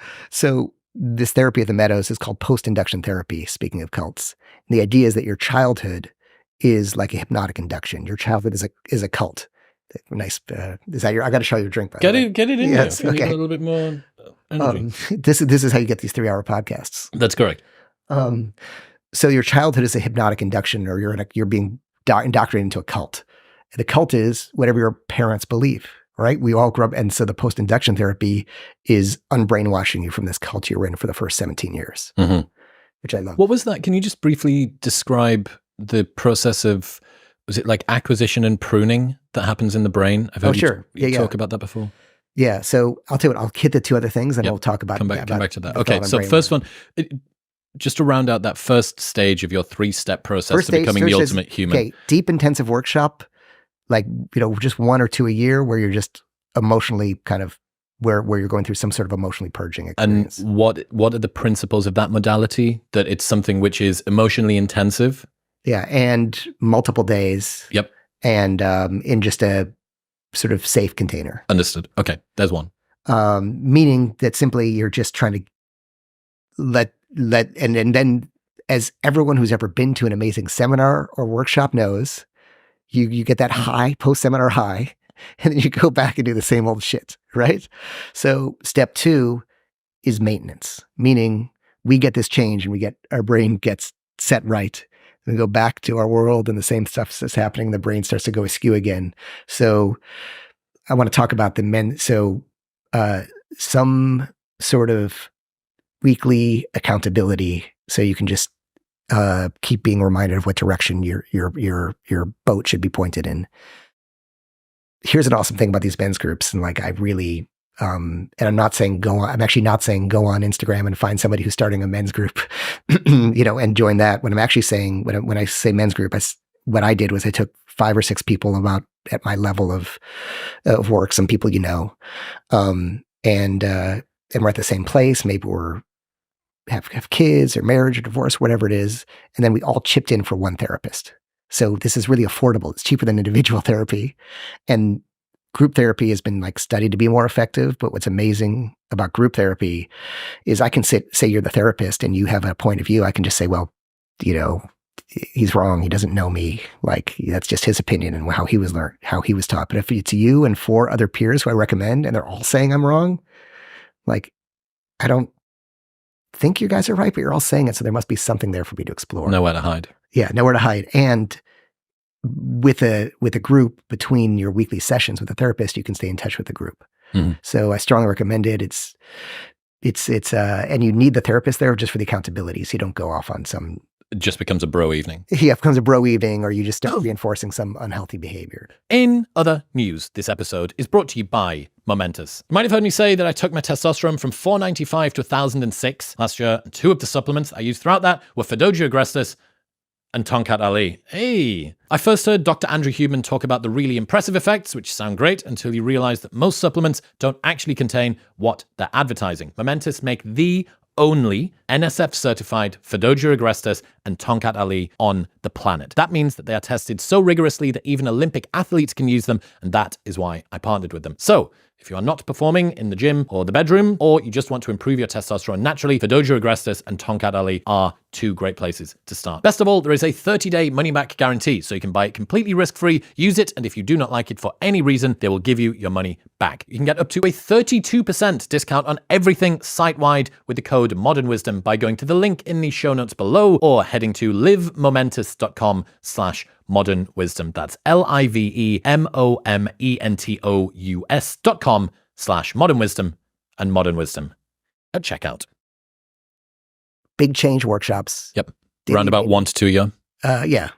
this therapy at the Meadows is called post-induction therapy, speaking of cults. And the idea is that your childhood is like a hypnotic induction. Your childhood is a cult. Nice. Is that I got to show you a drink. By get the way. Get it in yes, there. Okay. A little bit more energy. This is how you get these 3-hour podcasts. That's correct. So your childhood is a hypnotic induction, or you're being indoctrinated into a cult. And the cult is whatever your parents believe, right? We all grew up, and so the post-induction therapy is unbrainwashing you from this cult you're in for the first 17 years, which I love. What was that? Can you just briefly describe the process of, was it like acquisition and pruning that happens in the brain? I've heard you talk about that before. Yeah. So I'll tell you what, I'll hit the 2 other things and we'll talk about Come back to that. Okay. So first one, just to round out that first stage of your 3-step process to becoming the ultimate human. Okay. Deep intensive workshop, like, just 1 or 2 a year where you're just emotionally kind of where you're going through some sort of emotionally purging experience. And what are the principles of that modality? That it's something which is emotionally intensive? Yeah, and multiple days. Yep. And in just a sort of safe container. Understood. Okay, there's one. Meaning that simply you're just trying to let and then as everyone who's ever been to an amazing seminar or workshop knows, You get that high, post-seminar high, and then you go back and do the same old shit, right? So step 2 is maintenance, meaning we get this change and our brain gets set right. We go back to our world and the same stuff is happening. The brain starts to go askew again. So I want to talk about the men. So some sort of weekly accountability, so you can just keep being reminded of what direction your boat should be pointed in. Here's an awesome thing about these men's groups, and like I really, and I'm actually not saying go on Instagram and find somebody who's starting a men's group, and join that. What I'm actually saying, when I say men's group, what I did was I took 5 or 6 people about at my level of work, some people and we're at the same place. Maybe we're have kids or marriage or divorce, whatever it is. And then we all chipped in for one therapist. So this is really affordable. It's cheaper than individual therapy. And group therapy has been like studied to be more effective. But what's amazing about group therapy is I can say you're the therapist and you have a point of view. I can just say, well, he's wrong. He doesn't know me. Like that's just his opinion and how he was learned, how he was taught. But if it's you and 4 other peers who I recommend and they're all saying I'm wrong, like I don't think you guys are right, but you're all saying it. So there must be something there for me to explore. Nowhere to hide. Yeah, nowhere to hide. And with a group between your weekly sessions with a therapist, you can stay in touch with the group. Mm-hmm. So I strongly recommend it. It's and you need the therapist there just for the accountability. So you don't go off on some. It just becomes a bro evening. Yeah, it becomes a bro evening, or you just start reinforcing some unhealthy behavior. In other news, this episode is brought to you by Momentous. You might have heard me say that I took my testosterone from 495 to 1006 last year. And 2 of the supplements I used throughout that were Fidogia agrestis and Tonkat Ali. Hey! I first heard Dr. Andrew Huberman talk about the really impressive effects, which sound great, until you realize that most supplements don't actually contain what they're advertising. Momentous make the only NSF-certified Fidogia agrestis and Tonkat Ali on the planet. That means that they are tested so rigorously that even Olympic athletes can use them, and that is why I partnered with them. So, if you are not performing in the gym or the bedroom, or you just want to improve your testosterone naturally, Fidogia agrestis and Tonkat Ali are 2 great places to start. Best of all, there is a 30-day money-back guarantee, so you can buy it completely risk-free, use it, and if you do not like it for any reason, they will give you your money back. You can get up to a 32% discount on everything site-wide with the code ModernWisdom by going to the link in the show notes below or heading to livemomentous.com/modernwisdom. That's livemomentous.com/modernwisdom and Modern Wisdom at checkout. Big change workshops. Yep. Around about 1 to 2 a year. Yeah.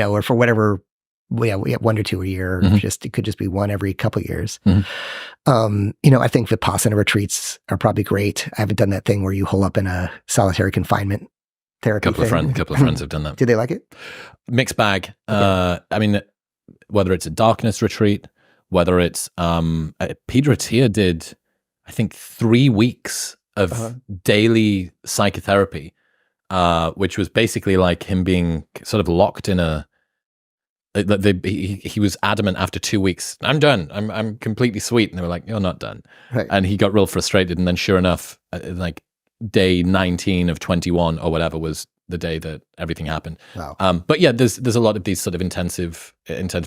Or for whatever, we have 1 or 2 a year. Mm-hmm. It could just be 1 every couple of years. Mm-hmm. I think Vipassana retreats are probably great. I haven't done that thing where you hole up in a solitary confinement therapy. A couple of friends have done that. Do they like it? Mixed bag. Okay. I mean, whether it's a darkness retreat, whether it's Peter Attia did, I think, 3 weeks of daily psychotherapy, which was basically like him being sort of locked in a. He was adamant after 2 weeks. I'm done. I'm completely sweet, and they were like, "You're not done." Right. And he got real frustrated, and then sure enough, like day 19 of 21 or whatever was the day that everything happened. Wow. But yeah, there's a lot of these sort of intensive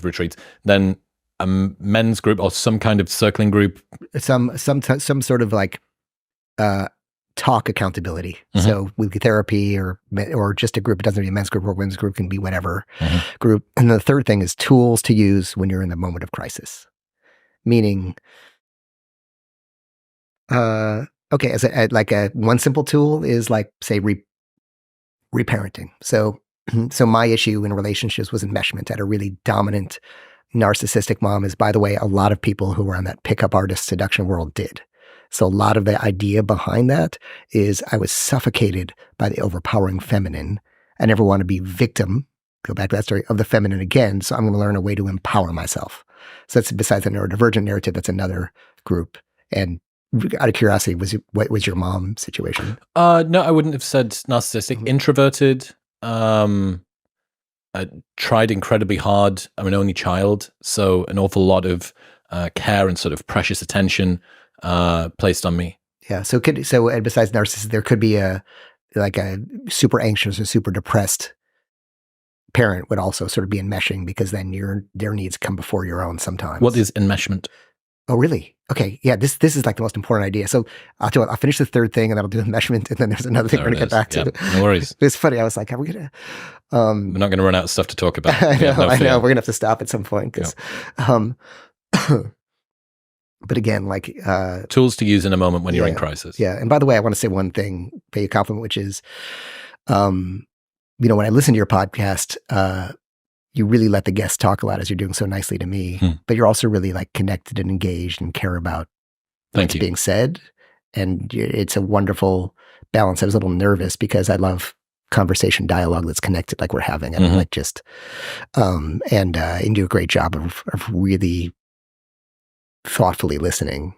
retreats. Then a men's group or some kind of circling group, some sort of like talk accountability. Mm-hmm. So weekly therapy or just a group. It doesn't have to be a men's group or women's group, can be whatever group. And the third thing is tools to use when you're in the moment of crisis. Meaning, okay, one simple tool is like, say, reparenting. So my issue in relationships was enmeshment. I had a really dominant narcissistic mom, as by the way, a lot of people who were on that pickup artist seduction world did. So a lot of the idea behind that is I was suffocated by the overpowering feminine. I never want to be victim, go back to that story, of the feminine again. So I'm going to learn a way to empower myself. So that's besides the neurodivergent narrative, that's another group. And out of curiosity, what was your mom situation? No, I wouldn't have said narcissistic. Mm-hmm. Introverted. I tried incredibly hard. I'm an only child, so an awful lot of care and sort of precious attention placed on me. Yeah. So besides narcissism, there could be a super anxious or super depressed parent would also sort of be enmeshing, because then their needs come before your own sometimes. What is enmeshment? Oh, really? Okay. Yeah, this is like the most important idea. So I'll do it. I'll finish the third thing and then I'll do enmeshment, and then there's another thing we're going to get back to. Yep. No worries. It's funny. I was like, are we going to... We're not going to run out of stuff to talk about. I know. We're going to have to stop at some point. But again, like... tools to use in a moment when you're in crisis. Yeah. And by the way, I want to say one thing, pay you a compliment, which is, when I listen to your podcast, you really let the guests talk a lot, as you're doing so nicely to me, but you're also really like connected and engaged and care about what's being said. And it's a wonderful balance. I was a little nervous because I love conversation dialogue that's connected, like we're having. And like just, and you do a great job of really thoughtfully listening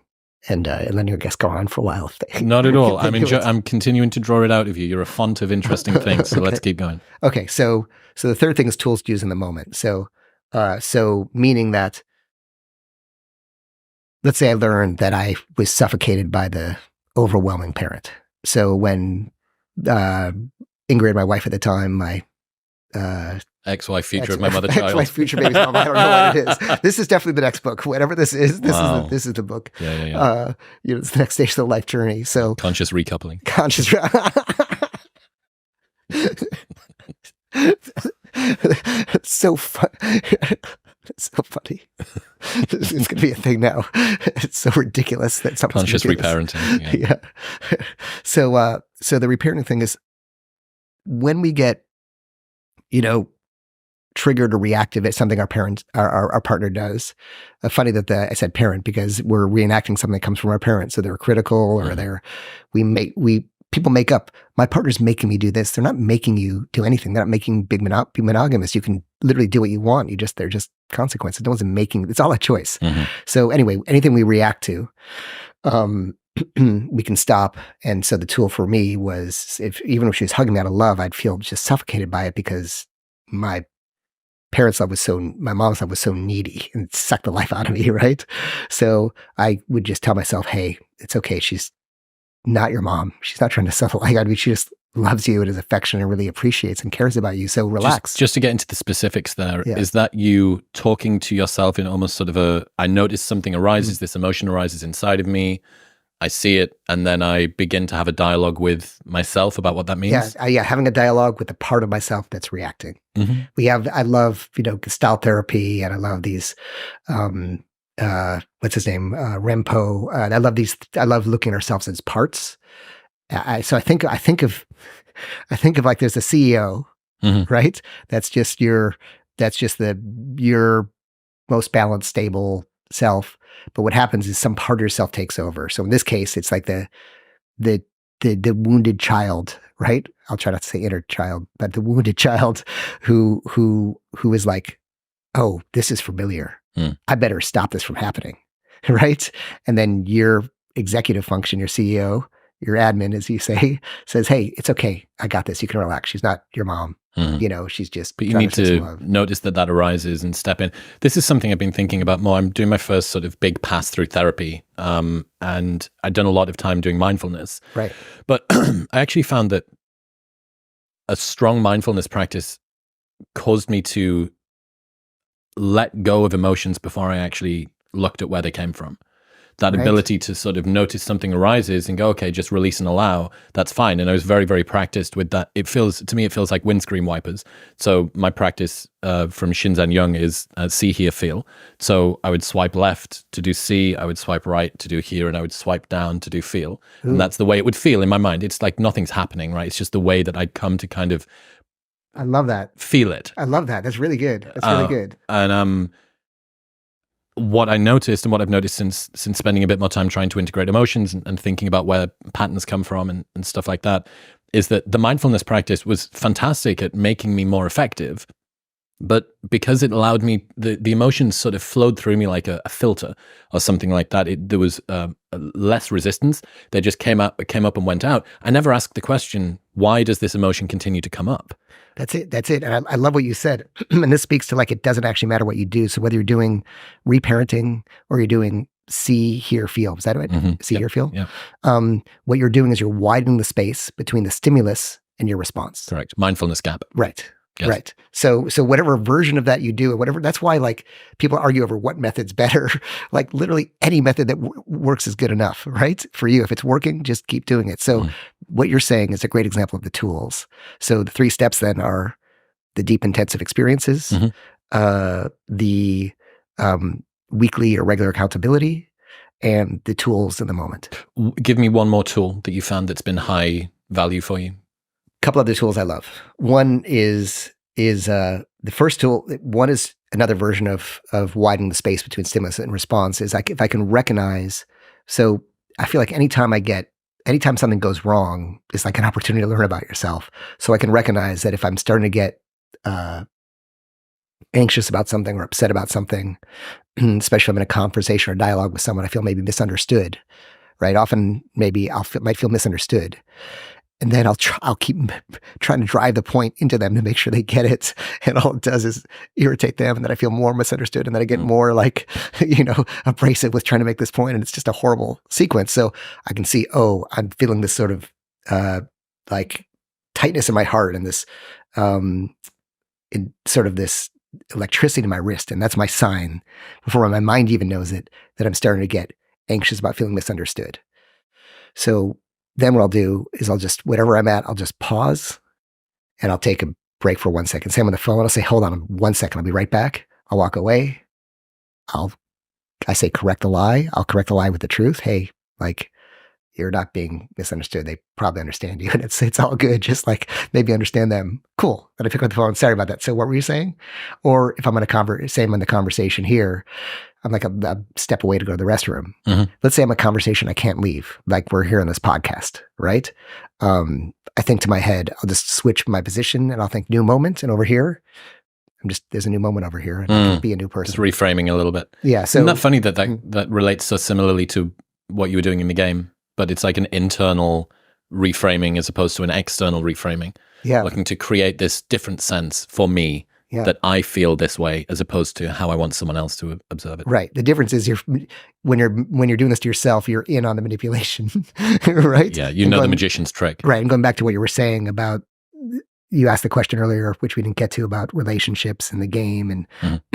and letting your guests go on for a while. Not at all. I'm continuing to draw it out of you. You're a font of interesting things. So let's keep going. Okay. So the third thing is tools to use in the moment. So meaning that, let's say I learned that I was suffocated by the overwhelming parent. So when Ingrid, my wife at the time, my ex-wife, future of my mother child. Ex-wife, future baby's mom. I don't know what it is. This is definitely the next book. Whatever this is, this is the book. Yeah. It's the next stage of the life journey. So conscious recoupling. It's so fun. It's so funny. It's going to be a thing now. It's so ridiculous that something's conscious reparenting. Yeah. So the reparenting thing is when we get, triggered or reactive at something our partner does. Funny that I said parent, because we're reenacting something that comes from our parents. So they're critical, or people make up, my partner's making me do this. They're not making you do anything. They're not making be monogamous. You can literally do what you want. They're just consequences. No one's making, it's all a choice. So anyway, anything we react to, we can stop. And so the tool for me was, even if she was hugging me out of love, I'd feel just suffocated by it, because my mom's love was so needy and it sucked the life out of me, right? So I would just tell myself, hey, it's okay. She's not your mom. She's not trying to sell the life out of you. She just loves you and is affectionate and really appreciates and cares about you. So relax. Just to get into the specifics there, is that you talking to yourself in almost sort of I notice something arises, this emotion arises inside of me, I see it, and then I begin to have a dialogue with myself about what that means? Yeah, having a dialogue with the part of myself that's reacting. I love, Gestalt therapy, and I love these, what's his name? Rempo. I love looking at ourselves as parts. So I think of like there's a CEO, right? That's just your most balanced, stable self. But what happens is some part of yourself takes over. So in this case, it's like the wounded child, right? I'll try not to say inner child, but the wounded child who is like, oh, this is familiar. I better stop this from happening, right? And then your executive function, your CEO, your admin, as you say, says, hey, it's okay. I got this. You can relax. She's not your mom. She's just... But you need to notice that arises and step in. This is something I've been thinking about more. I'm doing my first sort of big pass through therapy. And I've done a lot of time doing mindfulness. Right. But I actually found that a strong mindfulness practice caused me to let go of emotions before I actually looked at where they came from. That ability to sort of notice something arises and go, okay, just release and allow, that's fine. And I was very, very practiced with that. To me, it feels like windscreen wipers. So my practice from Shinzen Young is see, hear, feel. So I would swipe left to do see, I would swipe right to do hear, and I would swipe down to do feel. And that's the way it would feel in my mind. It's like nothing's happening, right? It's just the way that I'd come to kind of... I love that. Feel it. I love that. That's really good. That's really good. And what I noticed, and what I've noticed since spending a bit more time trying to integrate emotions and thinking about where patterns come from and stuff like that, is that the mindfulness practice was fantastic at making me more effective. But because it allowed me, the emotions sort of flowed through me like a filter or something like that. There was less resistance. They just came up and went out. I never asked the question, why does this emotion continue to come up? That's it. And I love what you said. And this speaks to like, it doesn't actually matter what you do. So whether you're doing reparenting or you're doing see, hear, feel, is that right? See, hear, feel? Yeah. What you're doing is you're widening the space between the stimulus and your response. Correct. Mindfulness gap. Right. Yes. Right. So whatever version of that you do, whatever, that's why like people argue over what method's better. Like literally any method that works is good enough, right? For you, if it's working, just keep doing it. So what you're saying is a great example of the tools. So the 3 steps then are the deep intensive experiences, the weekly or regular accountability, and the tools in the moment. Give me one more tool that you found that's been high value for you. Couple other tools I love. One is the first tool. One is another version of widening the space between stimulus and response. Is if I can recognize. So I feel like anytime something goes wrong, it's like an opportunity to learn about yourself. So I can recognize that if I'm starting to get anxious about something or upset about something, especially if I'm in a conversation or dialogue with someone, I feel maybe misunderstood. Right? Often maybe might feel misunderstood. And then I'll keep trying to drive the point into them to make sure they get it. And all it does is irritate them. And then I feel more misunderstood. And then I get more like, abrasive with trying to make this point. And it's just a horrible sequence. So I can see, I'm feeling this sort of like tightness in my heart and this sort of this electricity in my wrist. And that's my sign before my mind even knows it, that I'm starting to get anxious about feeling misunderstood. So then what I'll do is whatever I'm at, I'll just pause and I'll take a break for 1 second. Say I'm on the phone, I'll say, hold on 1 second, I'll be right back. I'll walk away. I say, correct the lie. I'll correct the lie with the truth. Hey, like, you're not being misunderstood. They probably understand you. And it's all good. Just like maybe understand them. Cool. Then I pick up the phone. Sorry about that. So what were you saying? Or if I'm in the conversation here, I'm like a step away to go to the restroom. Let's say I'm a conversation I can't leave, like we're here on this podcast, right? I think to my head, I'll just switch my position and I'll think new moment. And over here, there's a new moment over here. And I can be a new person. Just reframing a little bit. Yeah. So isn't that funny that relates so similarly to what you were doing in the game, but it's like an internal reframing as opposed to an external reframing. Yeah. Looking to create this different sense for me. Yeah. That I feel this way as opposed to how I want someone else to observe it. Right. The difference is when you're doing this to yourself, you're in on the manipulation, right? Yeah, the magician's trick. Right. And going back to what you were saying about, you asked the question earlier, which we didn't get to, about relationships in the game. And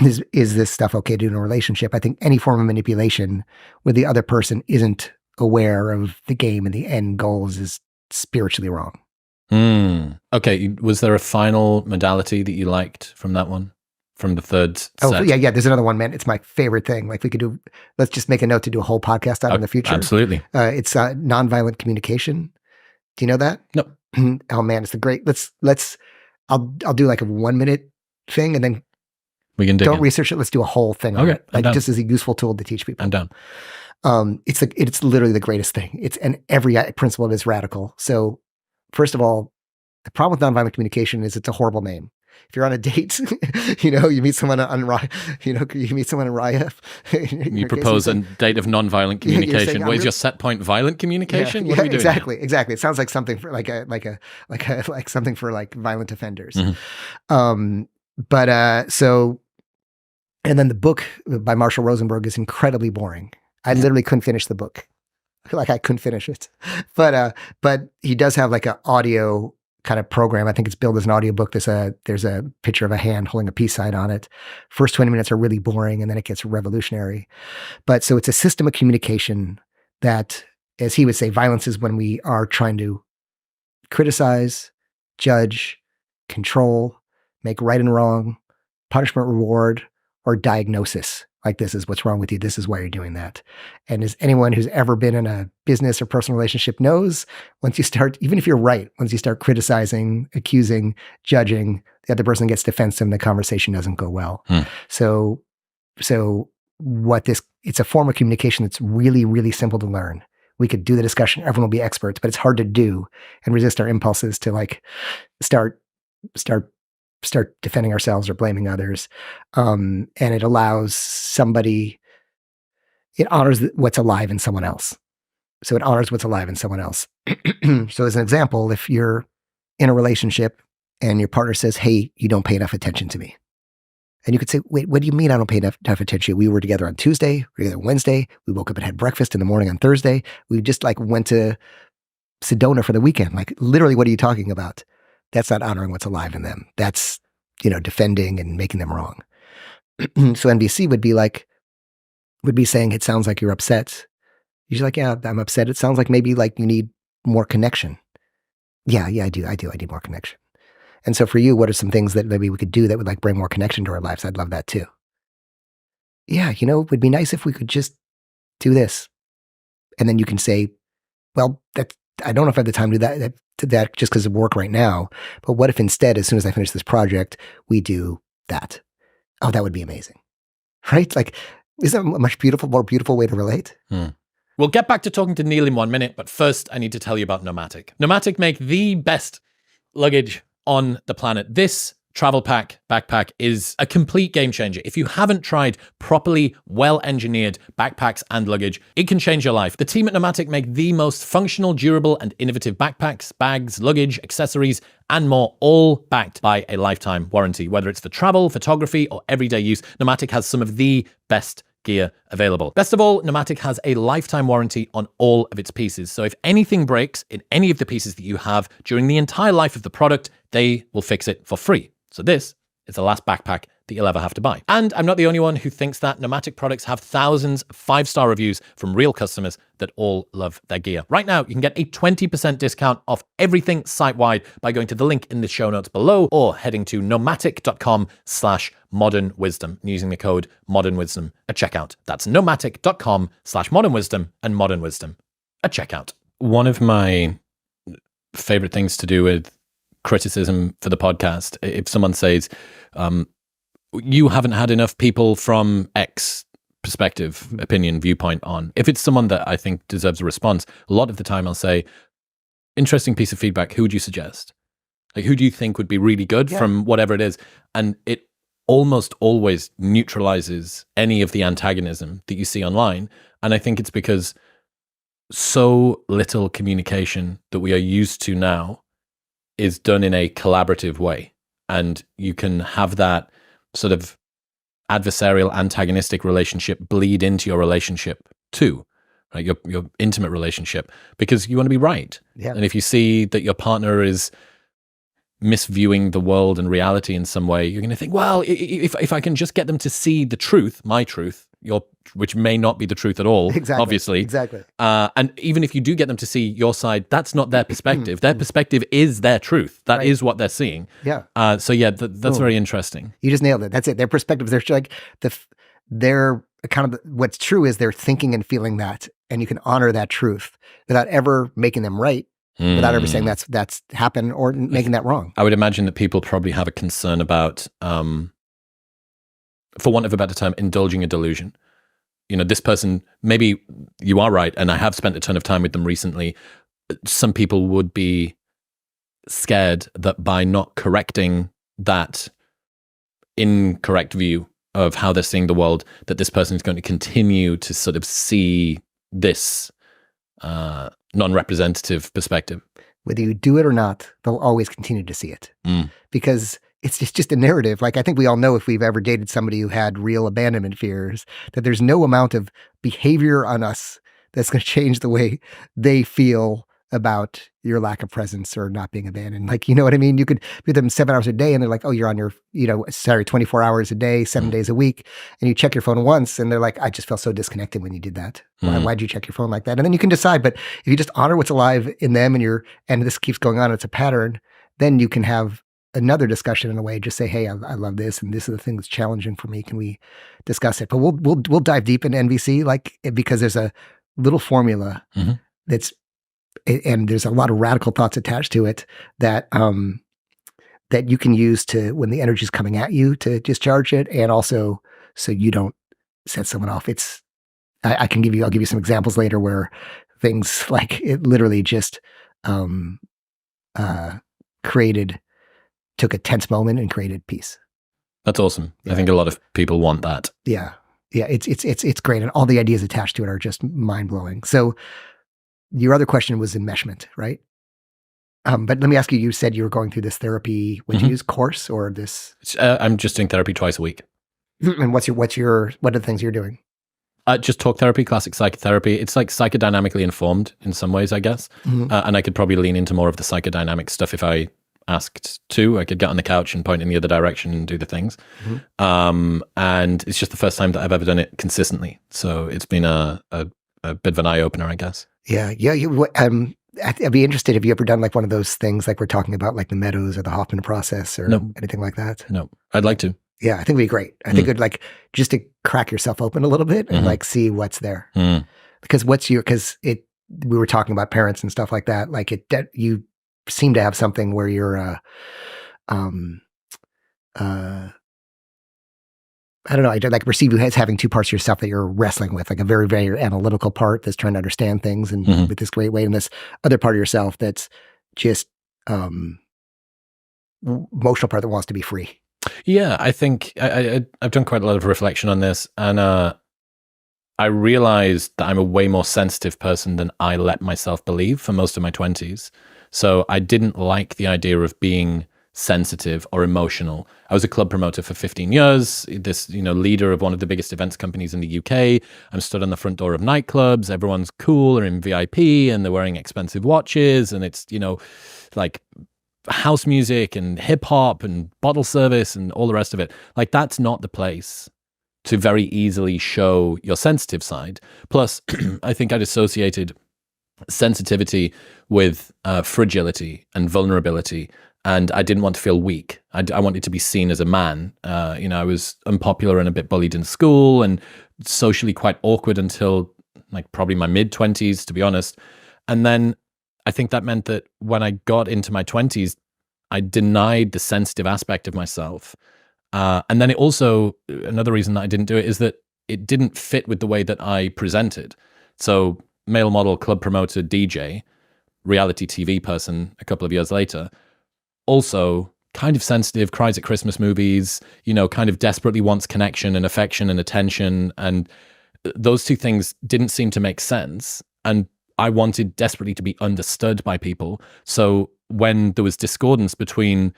is this stuff okay to do in a relationship? I think any form of manipulation where the other person isn't aware of the game and the end goals is spiritually wrong. Okay. Was there a final modality that you liked from that one? From the third set? Oh, yeah. There's another one, man. It's my favorite thing. Like let's just make a note to do a whole podcast on in the future. Absolutely. It's nonviolent communication. Do you know that? No. Oh man, it's the great. I'll do like a 1 minute thing and then we can don't research it. Let's do a whole thing. Okay. Like just as a useful tool to teach people. I'm down. It's literally the greatest thing. And every principle of it is radical. So first of all, the problem with nonviolent communication is it's a horrible name. If you're on a date, you meet someone on Raya, you meet someone in Raya. You propose a date of nonviolent communication. What is your set point? Violent communication? What are we doing? Exactly. It sounds like something for like something for like violent offenders. And then the book by Marshall Rosenberg is incredibly boring. I literally couldn't finish the book. Like I couldn't finish it. But he does have like an audio kind of program. I think it's billed as an audiobook. There's a picture of a hand holding a peace sign on it. First 20 minutes are really boring and then it gets revolutionary. But so it's a system of communication that, as he would say, violence is when we are trying to criticize, judge, control, make right and wrong, punishment, reward, or diagnosis. Like, this is what's wrong with you. This is why you're doing that. And as anyone who's ever been in a business or personal relationship knows, once you start, even if you're right, once you start criticizing, accusing, judging, the other person gets defensive and the conversation doesn't go well. So it's a form of communication that's really, really simple to learn. We could do the discussion. Everyone will be experts, but it's hard to do and resist our impulses to like start defending ourselves or blaming others. And it allows somebody, it honors what's alive in someone else. So it honors what's alive in someone else. So as an example, if you're in a relationship and your partner says, hey, you don't pay enough attention to me. And you could say, wait, what do you mean I don't pay enough attention? We were together on Tuesday, we were together on Wednesday. We woke up and had breakfast in the morning on Thursday. We just like went to Sedona for the weekend. Like, literally, what are you talking about? That's not honoring what's alive in them. That's defending and making them wrong. So NVC would be saying, it sounds like you're upset. You're like, yeah, I'm upset. It sounds like maybe like you need more connection. Yeah, I do. I need more connection. And so for you, what are some things that maybe we could do that would like bring more connection to our lives? I'd love that too. Yeah, it would be nice if we could just do this. And then you can say, well, I don't know if I have the time to do that just because of work right now. But what if instead, as soon as I finish this project, we do that? Oh, that would be amazing. Right? Like, is that a much more beautiful way to relate? We'll get back to talking to Neil in 1 minute, but first I need to tell you about Nomatic. Nomatic make the best luggage on the planet. This travel backpack is a complete game changer. If you haven't tried properly well-engineered backpacks and luggage, it can change your life. The team at Nomatic make the most functional, durable, and innovative backpacks, bags, luggage, accessories, and more, all backed by a lifetime warranty. Whether it's for travel, photography, or everyday use, Nomatic has some of the best gear available. Best of all, Nomatic has a lifetime warranty on all of its pieces. So if anything breaks in any of the pieces that you have during the entire life of the product, they will fix it for free. So this is the last backpack that you'll ever have to buy. And I'm not the only one who thinks that. Nomatic products have thousands of 5-star reviews from real customers that all love their gear. Right now, you can get a 20% discount off everything site-wide by going to the link in the show notes below or heading to nomatic.com/modernwisdom and using the code modernwisdom at checkout. That's nomatic.com/modernwisdom and modernwisdom at checkout. One of my favorite things to do with criticism for the podcast, if someone says, you haven't had enough people from X perspective, opinion, viewpoint on. If it's someone that I think deserves a response, a lot of the time I'll say, interesting piece of feedback, who would you suggest? Like, who do you think would be really good from whatever it is? And it almost always neutralizes any of the antagonism that you see online. And I think it's because so little communication that we are used to now is done in a collaborative way. And you can have that sort of adversarial, antagonistic relationship bleed into your relationship too, right? Your intimate relationship, because you want to be right. Yeah. And if you see that your partner is misviewing the world and reality in some way, you're going to think, well, if I can just get them to see the truth, my truth, which may not be the truth at all, obviously. Exactly. And even if you do get them to see your side, that's not their perspective. Their perspective is their truth. That is what they're seeing. Yeah. So yeah, that's very interesting. You just nailed it. That's it. Their perspectives, they're like they're kind of, what's true is they're thinking and feeling that, and you can honor that truth without ever making them right, without ever saying that's happened or making that wrong. I would imagine that people probably have a concern about, for want of a better term, indulging a delusion. This person, maybe you are right, and I have spent a ton of time with them recently. Some people would be scared that by not correcting that incorrect view of how they're seeing the world, that this person is going to continue to sort of see this non-representative perspective. Whether you do it or not, they'll always continue to see it because it's just a narrative. Like, I think we all know, if we've ever dated somebody who had real abandonment fears, that there's no amount of behavior on us that's going to change the way they feel about your lack of presence or not being abandoned. Like, you know what I mean? You could be with them 7 hours a day and they're like, oh, you're on your, 24 hours a day, 7 days a week. And you check your phone once and they're like, I just felt so disconnected when you did that. Why'd you check your phone like that? And then you can decide, but if you just honor what's alive in them and this keeps going on, it's a pattern, then you can have another discussion in a way. Just say, hey, I love this, and this is the thing that's challenging for me. Can we discuss it? But we'll dive deep into NVC, because there's a little formula that's, and there's a lot of radical thoughts attached to it that that you can use to, when the energy is coming at you, to discharge it, and also so you don't set someone off. I'll give you some examples later where things like it literally just took a tense moment and created peace. That's awesome. Yeah. I think a lot of people want that. Yeah. It's great, and all the ideas attached to it are just mind blowing. So your other question was enmeshment, right? But let me ask you. You said you were going through this therapy. Would you use course or this? I'm just doing therapy twice a week. And what are the things you're doing? Just talk therapy, classic psychotherapy. It's like psychodynamically informed in some ways, I guess. And I could probably lean into more of the psychodynamic stuff if I asked to. I could get on the couch and point in the other direction and do the things. And it's just the first time that I've ever done it consistently. So it's been a bit of an eye opener, I guess. Yeah. I'd be interested. Have you ever done like one of those things like we're talking about, like the Meadows or the Hoffman process or anything like that? No, I'd like to. Yeah, I think it'd be great. I think it'd like just to crack yourself open a little bit and like see what's there. Because we were talking about parents and stuff like that. Like you seem to have something where you're, I don't know. I like perceive you as having two parts of yourself that you're wrestling with, like a very, very analytical part that's trying to understand things and with this great way, and this other part of yourself that's just emotional part that wants to be free. Yeah, I think I've done quite a lot of reflection on this, and I realized that I'm a way more sensitive person than I let myself believe for most of my 20s. So I didn't like the idea of being sensitive or emotional. I was a club promoter for 15 years, this, leader of one of the biggest events companies in the UK. I'm stood on the front door of nightclubs. Everyone's cool or in VIP and they're wearing expensive watches. And it's, like house music and hip hop and bottle service and all the rest of it. Like that's not the place to very easily show your sensitive side. Plus, I think I'd associated sensitivity with fragility and vulnerability. And I didn't want to feel weak. I wanted to be seen as a man. I was unpopular and a bit bullied in school and socially quite awkward until like probably my mid-20s, to be honest. And then I think that meant that when I got into my 20s, I denied the sensitive aspect of myself. And then it also, another reason that I didn't do it is that it didn't fit with the way that I presented. So male model, club promoter, DJ, reality TV person a couple of years later, also kind of sensitive, cries at Christmas movies, kind of desperately wants connection and affection and attention. And those two things didn't seem to make sense. And I wanted desperately to be understood by people. So when there was discordance between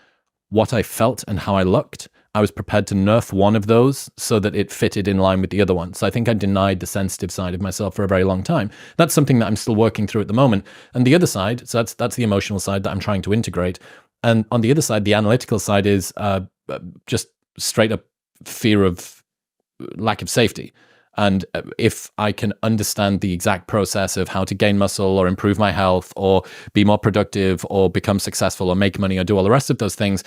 what I felt and how I looked, I was prepared to nerf one of those so that it fitted in line with the other one. So I think I denied the sensitive side of myself for a very long time. That's something that I'm still working through at the moment. And the other side, so that's the emotional side that I'm trying to integrate. And on the other side, the analytical side is just straight up fear of lack of safety. And if I can understand the exact process of how to gain muscle or improve my health or be more productive or become successful or make money or do all the rest of those things,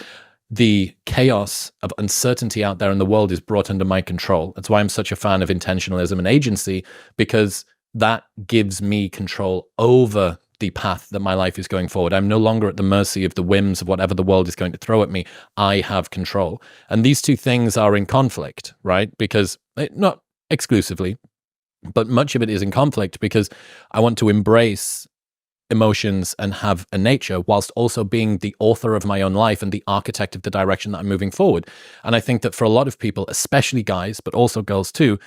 the chaos of uncertainty out there in the world is brought under my control. That's why I'm such a fan of intentionalism and agency, because that gives me control over the path that my life is going forward. I'm no longer at the mercy of the whims of whatever the world is going to throw at me. I have control. And these two things are in conflict, right? Because not exclusively, but much of it is in conflict because I want to embrace emotions and have a nature whilst also being the author of my own life and the architect of the direction that I'm moving forward. And I think that for a lot of people, especially guys, but also girls too,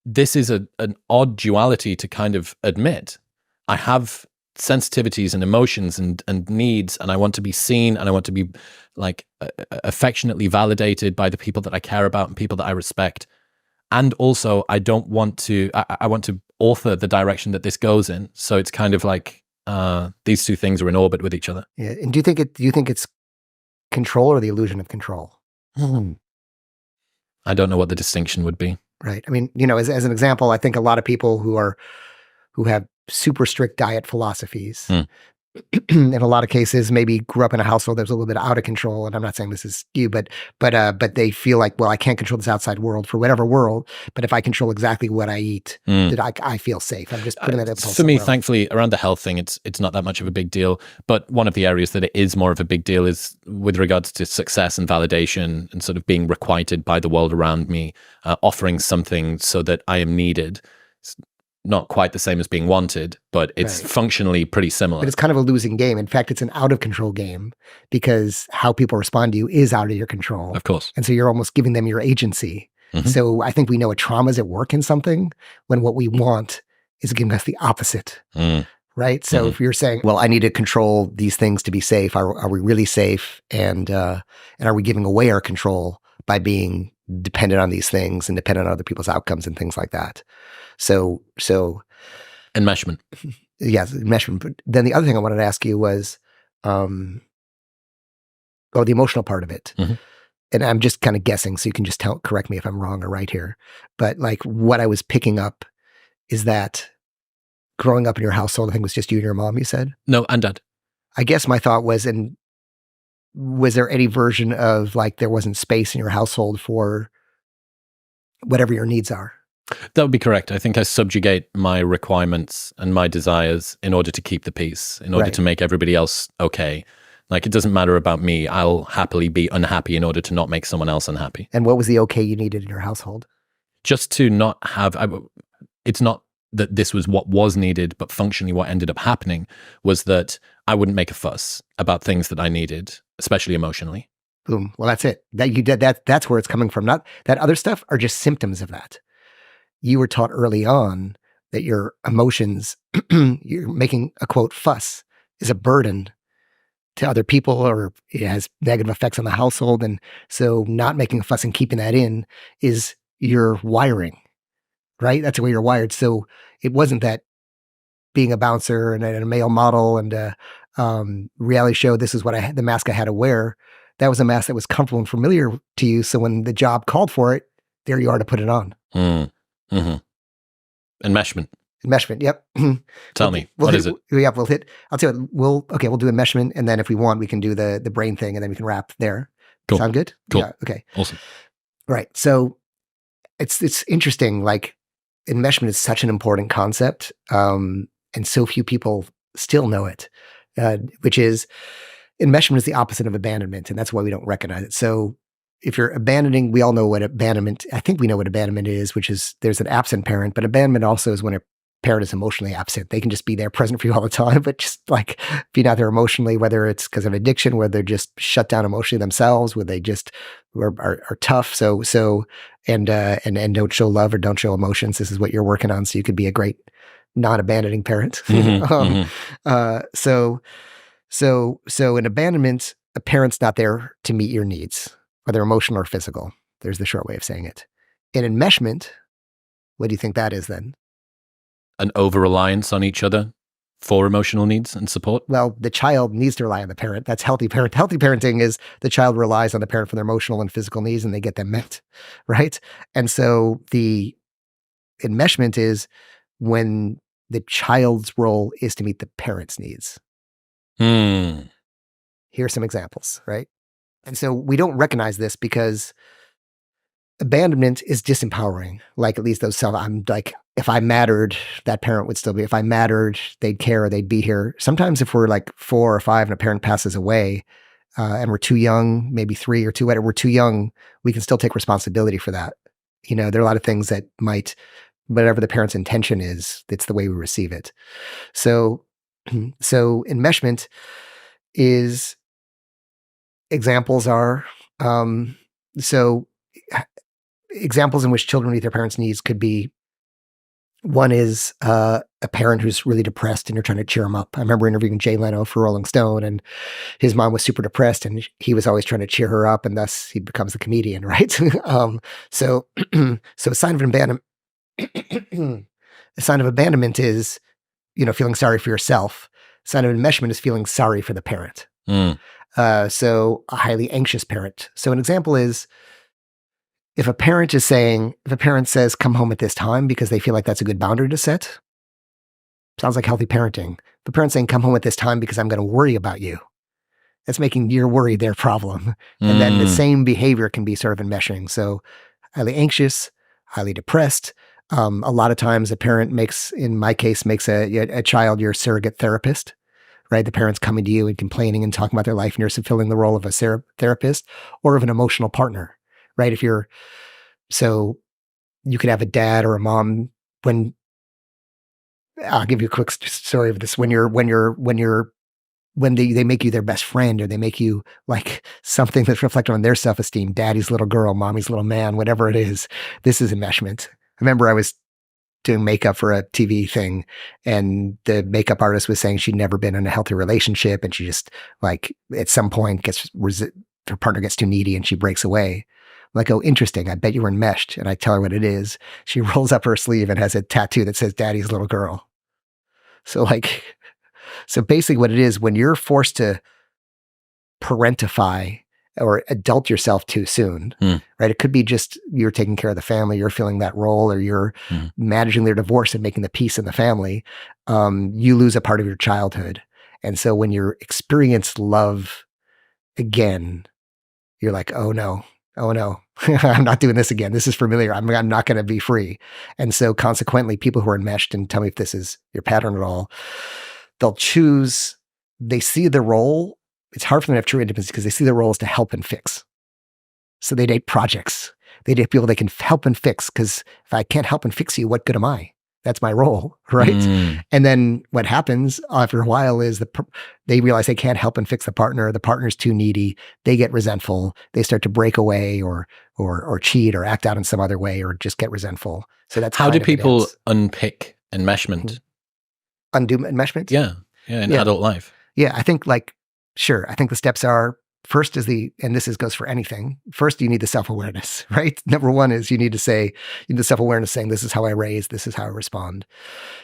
this is an odd duality to kind of admit. I have sensitivities and emotions and needs, and I want to be seen, and I want to be like affectionately validated by the people that I care about and people that I respect. And also, I don't want to. I want to author the direction that this goes in. So it's kind of like these two things are in orbit with each other. Yeah. And do you think it's control or the illusion of control? I don't know what the distinction would be. Right. I mean, as an example, I think a lot of people who have super strict diet philosophies, in a lot of cases, maybe grew up in a household that was a little bit out of control. And I'm not saying this is you, but they feel like, well, I can't control this outside world for whatever world. But if I control exactly what I eat, that I feel safe. I'm just putting that impulse. For me, thankfully, around the health thing, it's not that much of a big deal. But one of the areas that it is more of a big deal is with regards to success and validation and sort of being requited by the world around me, offering something so that I am needed. It's not quite the same as being wanted, but it's functionally pretty similar. But it's kind of a losing game. In fact, it's an out of control game because how people respond to you is out of your control. Of course. And so you're almost giving them your agency. So I think we know a trauma is at work in something when what we want is giving us the opposite. Right? So if you're saying, well, I need to control these things to be safe, are we really safe? And are we giving away our control by being dependent on these things and dependent on other people's outcomes and things like that? So enmeshment. Yes, enmeshment. But then the other thing I wanted to ask you was, Oh, the emotional part of it. Mhm. And I'm just kind of guessing, so you can just correct me if I'm wrong or right here. But like what I was picking up is that growing up in your household, I think it was just you and your mom, you said? No, and dad. I guess my thought was, and was there any version of like there wasn't space in your household for whatever your needs are? That would be correct. I think I subjugate my requirements and my desires in order to keep the peace, in order Right. to make everybody else okay. Like, it doesn't matter about me. I'll happily be unhappy in order to not make someone else unhappy. And what was the okay you needed in your household? Just to not have, it's not that this was what was needed, but functionally what ended up happening was that I wouldn't make a fuss about things that I needed, especially emotionally. Boom. Well, that's it. That you did that. That's where it's coming from. Not that other stuff are just symptoms of that. You were taught early on that your emotions, you're making a quote fuss, is a burden to other people, or it has negative effects on the household. And so not making a fuss and keeping that in is your wiring, right? That's the way you're wired. So it wasn't that being a bouncer and a male model and a reality show, this is what the mask I had to wear. That was a mask that was comfortable and familiar to you. So when the job called for it, there you are to put it on. Mm-hmm. Enmeshment. Enmeshment. Yep. Tell me, what is it? Yeah, I'll tell you, we'll do enmeshment. And then if we want, we can do the brain thing and then we can wrap there. Cool. Sound good? Cool. Yeah, okay. Awesome. Right. So it's interesting. Like enmeshment is such an important concept. And so few people still know it, which is enmeshment is the opposite of abandonment. And that's why we don't recognize it. So if you're abandoning, we all know what abandonment, I think we know what abandonment is, which is there's an absent parent, but abandonment also is when a parent is emotionally absent. They can just be there present for you all the time, but just like be not there emotionally, whether it's because of addiction, where they're just shut down emotionally themselves, where they just are tough. And don't show love or don't show emotions. This is what you're working on. So you could be a great non-abandoning parent. So in abandonment, a parent's not there to meet your needs, whether emotional or physical. There's the short way of saying it. In enmeshment, what do you think that is then? An over-reliance on each other for emotional needs and support? Well, the child needs to rely on the parent. That's healthy parent. Healthy parenting is the child relies on the parent for their emotional and physical needs and they get them met, right? And so the enmeshment is when the child's role is to meet the parent's needs. Here's some examples, right? And so we don't recognize this because abandonment is disempowering. Like at least I'm like, if I mattered, that parent would still be, if I mattered, they'd care, they'd be here. Sometimes if we're like 4 or 5 and a parent passes away and we're too young, maybe 3 or 2, we're too young, we can still take responsibility for that. There are a lot of things that might, whatever the parent's intention is, it's the way we receive it. So enmeshment is, examples are, examples in which children meet their parents' needs could be, one is a parent who's really depressed and you're trying to cheer him up. I remember interviewing Jay Leno for Rolling Stone, and his mom was super depressed and he was always trying to cheer her up, and thus he becomes the comedian, right? So a sign of abandonment, a sign of abandonment is, feeling sorry for yourself. A sign of enmeshment is feeling sorry for the parent. So a highly anxious parent. So an example is, if a parent says, come home at this time because they feel like that's a good boundary to set, sounds like healthy parenting. If a parent's saying, come home at this time because I'm going to worry about you, that's making your worry their problem. And then the same behavior can be sort of enmeshing. So highly anxious, highly depressed. A lot of times a parent makes a child your surrogate therapist, right? The parent's coming to you and complaining and talking about their life, and you're fulfilling the role of a therapist or of an emotional partner. Right? So you could have a dad or a mom I'll give you a quick story of this. When they make you their best friend, or they make you like something that's reflected on their self-esteem, daddy's little girl, mommy's little man, whatever it is, this is enmeshment. I remember I was doing makeup for a TV thing, and the makeup artist was saying she'd never been in a healthy relationship, and she just like at some point her partner gets too needy and she breaks away. I'm like, oh, interesting. I bet you were enmeshed. And I tell her what it is. She rolls up her sleeve and has a tattoo that says daddy's little girl. So basically what it is, when you're forced to parentify or adult yourself too soon, right? It could be just you're taking care of the family, you're filling that role, or you're managing their divorce and making the peace in the family. You lose a part of your childhood. And so when you experience love again, you're like, oh no, I'm not doing this again. This is familiar. I'm not going to be free. And so consequently, people who are enmeshed, and tell me if this is your pattern at all, they'll choose, they see the role. It's hard for them to have true intimacy because they see the role as to help and fix. So they date projects. They date people they can help and fix, because if I can't help and fix you, what good am I? That's my role, right? And then what happens after a while is they realize they can't help and fix the partner. The partner's too needy. They get resentful. They start to break away or cheat or act out in some other way or just get resentful. So that's how do people unpick enmeshment? Undo enmeshment? Yeah, in adult life. Yeah, I think sure. I think the steps are, first is and this goes for anything. First, you need the self-awareness, right? Number one is you need the self-awareness saying, this is how I raise, this is how I respond.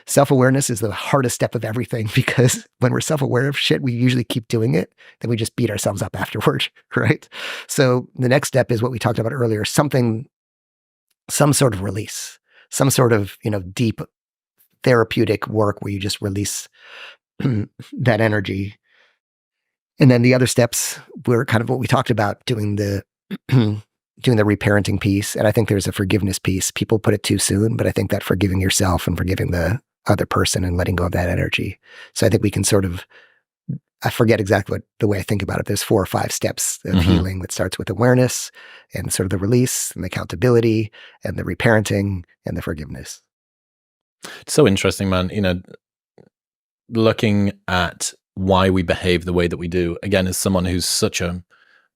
Self-awareness is the hardest step of everything, because when we're self-aware of shit, we usually keep doing it. Then we just beat ourselves up afterward, right? So the next step is what we talked about earlier, some sort of release, some sort of, deep therapeutic work where you just release that energy. And then the other steps were kind of what we talked about, doing the reparenting piece. And I think there's a forgiveness piece. People put it too soon, but I think that forgiving yourself and forgiving the other person and letting go of that energy. So I think we can I forget exactly the way I think about it. There's 4 or 5 steps of healing that starts with awareness and sort of the release and the accountability and the reparenting and the forgiveness. It's so interesting, man. Looking at why we behave the way that we do, again, as someone who's such a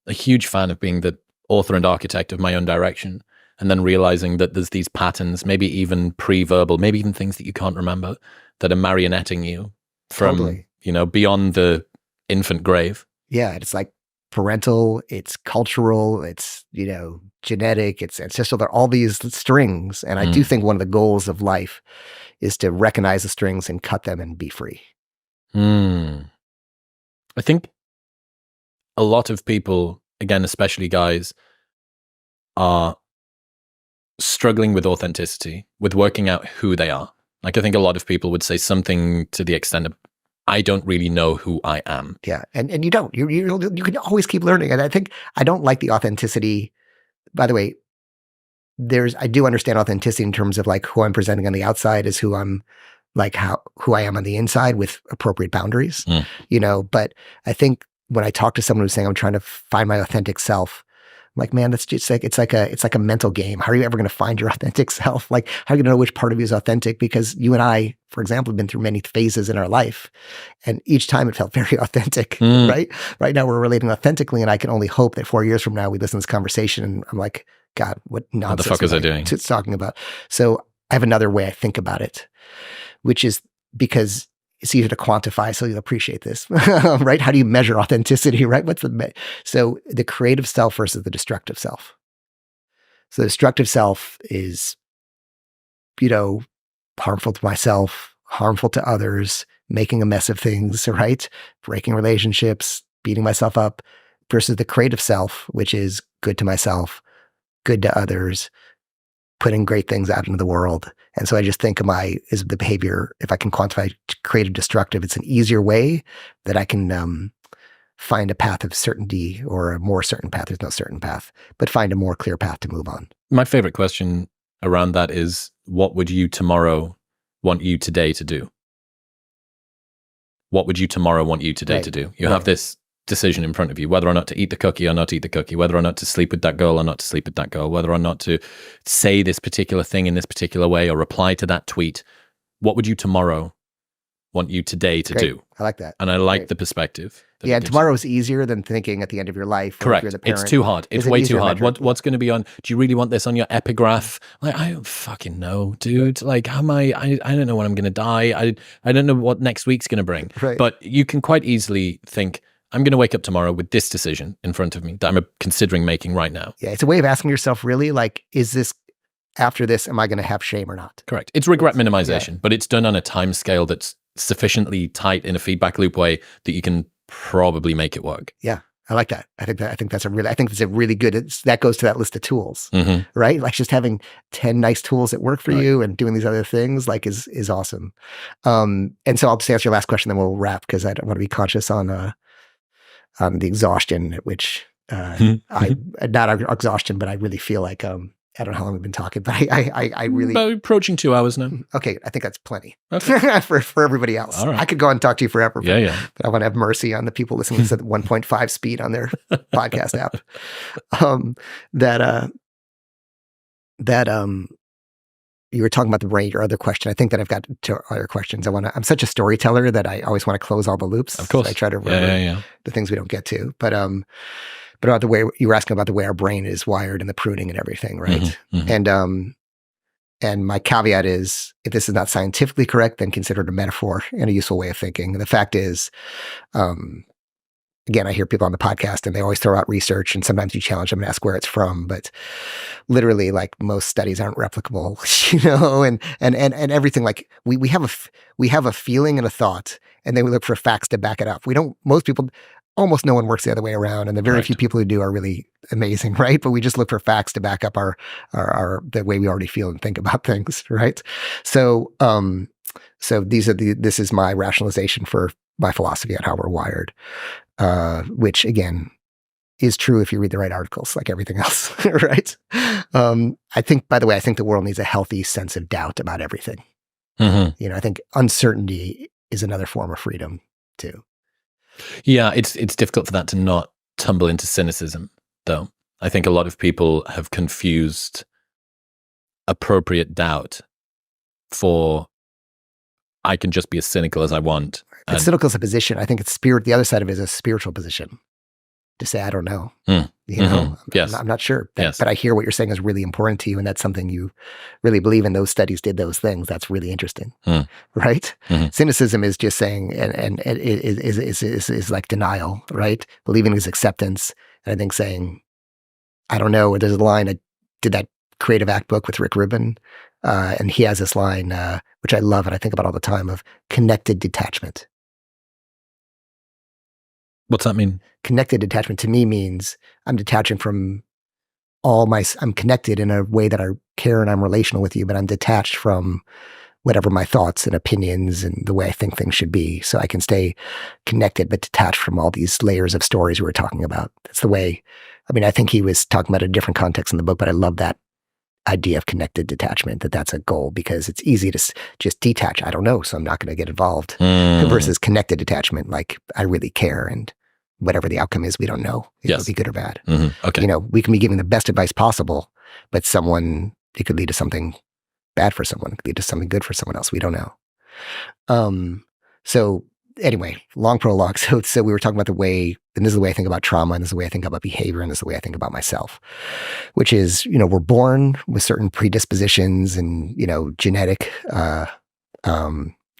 huge fan of being the author and architect of my own direction, and then realizing that there's these patterns, maybe even pre-verbal, maybe even things that you can't remember, that are marionetting you from, beyond the infant grave. Yeah, it's like parental, it's cultural, it's, genetic, it's ancestral. There are all these strings. And I do think one of the goals of life is to recognize the strings and cut them and be free. I think a lot of people, again, especially guys, are struggling with authenticity, with working out who they are. I think a lot of people would say something to the extent of, I don't really know who I am. Yeah, and you don't. You can always keep learning. And I think I don't like the authenticity. By the way, I do understand authenticity in terms of who I'm presenting on the outside is who I'm who I am on the inside with appropriate boundaries, but I think when I talk to someone who's saying I'm trying to find my authentic self, I'm like, man, that's just it's like a mental game. How are you ever going to find your authentic self? How are you going to know which part of you is authentic? Because you and I, for example, have been through many phases in our life, and each time it felt very authentic, right? Right now we're relating authentically, and I can only hope that 4 years from now we listen to this conversation and I'm like, God, what nonsense the fuck is I doing? It's talking about. So I have another way I think about it, which is because it's easier to quantify, so you'll appreciate this, right? How do you measure authenticity, right? So the creative self versus the destructive self. So the destructive self is, harmful to myself, harmful to others, making a mess of things, right? Breaking relationships, beating myself up, versus the creative self, which is good to myself, good to others, putting great things out into the world. And so I just think is the behavior, if I can quantify creative destructive, it's an easier way that I can find a path of certainty, or a more certain path. There's no certain path, but find a more clear path to move on. My favorite question around that is, what would you tomorrow want you today to do? What would you tomorrow want you today to do? You have this decision in front of you, whether or not to eat the cookie or not eat the cookie, whether or not to sleep with that girl or not to sleep with that girl, whether or not to say this particular thing in this particular way or reply to that tweet. What would you tomorrow want you today to do? I like that. And I like the perspective. Yeah, tomorrow is easier than thinking at the end of your life. Correct. If you're the parent. It's too hard. It's way too hard. What's going to be on? Do you really want this on your epigraph? I don't fucking know, dude. How am I don't know when I'm going to die. I don't know what next week's going to bring. Right. But you can quite easily think, I'm going to wake up tomorrow with this decision in front of me that I'm considering making right now. Yeah, it's a way of asking yourself, really, is this, after this, am I going to have shame or not? Correct. It's regret minimization, but it's done on a time scale that's sufficiently tight in a feedback loop way that you can probably make it work. Yeah, I like that. I think that's a really good, that goes to that list of tools, right? Like just having 10 nice tools that work for you and doing these other things like is awesome. And so I'll just answer your last question, then we'll wrap, because I don't want to be conscious on the exhaustion at which not exhaustion, but I really feel like I don't know how long we've been talking, but I really about approaching 2 hours now. Okay, I think that's plenty for everybody else. All right. I could go on and talk to you forever. But I want to have mercy on the people listening to this at 1.5 speed on their podcast app. You were talking about the brain, your other question. I think that I've got to other questions. I'm such a storyteller that I always want to close all the loops. Of course. So I try to remember the things we don't get to. But about the way you were asking about the way our brain is wired and the pruning and everything, right? And my caveat is, if this is not scientifically correct, then consider it a metaphor and a useful way of thinking. And the fact is, again, I hear people on the podcast and they always throw out research, and sometimes you challenge them and ask where it's from, but literally, like, most studies aren't replicable, and everything. Like we have a feeling and a thought, and then we look for facts to back it up. Almost no one works the other way around, and the very few people who do are really amazing, right? But we just look for facts to back up our the way we already feel and think about things, right? So this is my rationalization for my philosophy on how we're wired, which again is true if you read the right articles, like everything else, right? I think, by the way, I think the world needs a healthy sense of doubt about everything. I think uncertainty is another form of freedom too. Yeah, it's difficult for that to not tumble into cynicism, though. I think a lot of people have confused appropriate doubt for I can just be as cynical as I want. But cynical is a position. I think it's spirit. The other side of it is a spiritual position. To say, I don't know. Yes. I'm not sure. But I hear what you're saying is really important to you, and that's something you really believe in. Those studies did those things. That's really interesting, right? Cynicism is just saying, and it is like denial, right? Believing is acceptance. And I think saying, I don't know. There's a line. I did that creative act book with Rick Rubin, and he has this line, which I love and I think about all the time, of connected detachment. What's that mean? Connected detachment to me means I'm detaching from I'm connected in a way that I care and I'm relational with you, but I'm detached from whatever my thoughts and opinions and the way I think things should be. So I can stay connected, but detached from all these layers of stories we were talking about. That's the way, I think he was talking about a different context in the book, but I love that idea of connected detachment, that's a goal, because it's easy to just detach. I don't know, so I'm not going to get involved. Versus connected detachment, like I really care, and whatever the outcome is, we don't know if it'll be good or bad. Okay. We can be giving the best advice possible, but it could lead to something bad for someone. It could lead to something good for someone else. We don't know. So anyway, long prologue. So we were talking about the way, and this is the way I think about trauma, and this is the way I think about behavior, and this is the way I think about myself, which is, we're born with certain predispositions and, genetic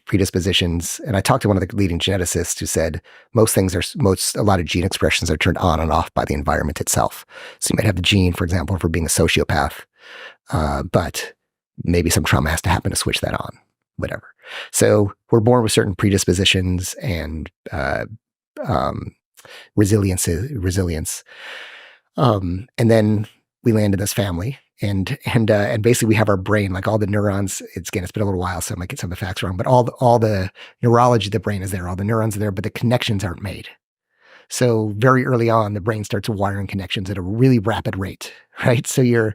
predispositions. And I talked to one of the leading geneticists who said a lot of gene expressions are turned on and off by the environment itself. So you might have the gene, for example, for being a sociopath, but maybe some trauma has to happen to switch that on, whatever. So we're born with certain predispositions and resilience. And then we land in this family. And basically we have our brain, like all the neurons. It's been a little while, so I might get some of the facts wrong, but all the neurology of the brain is there. All the neurons are there, but the connections aren't made. So very early on, the brain starts wiring connections at a really rapid rate, right? So a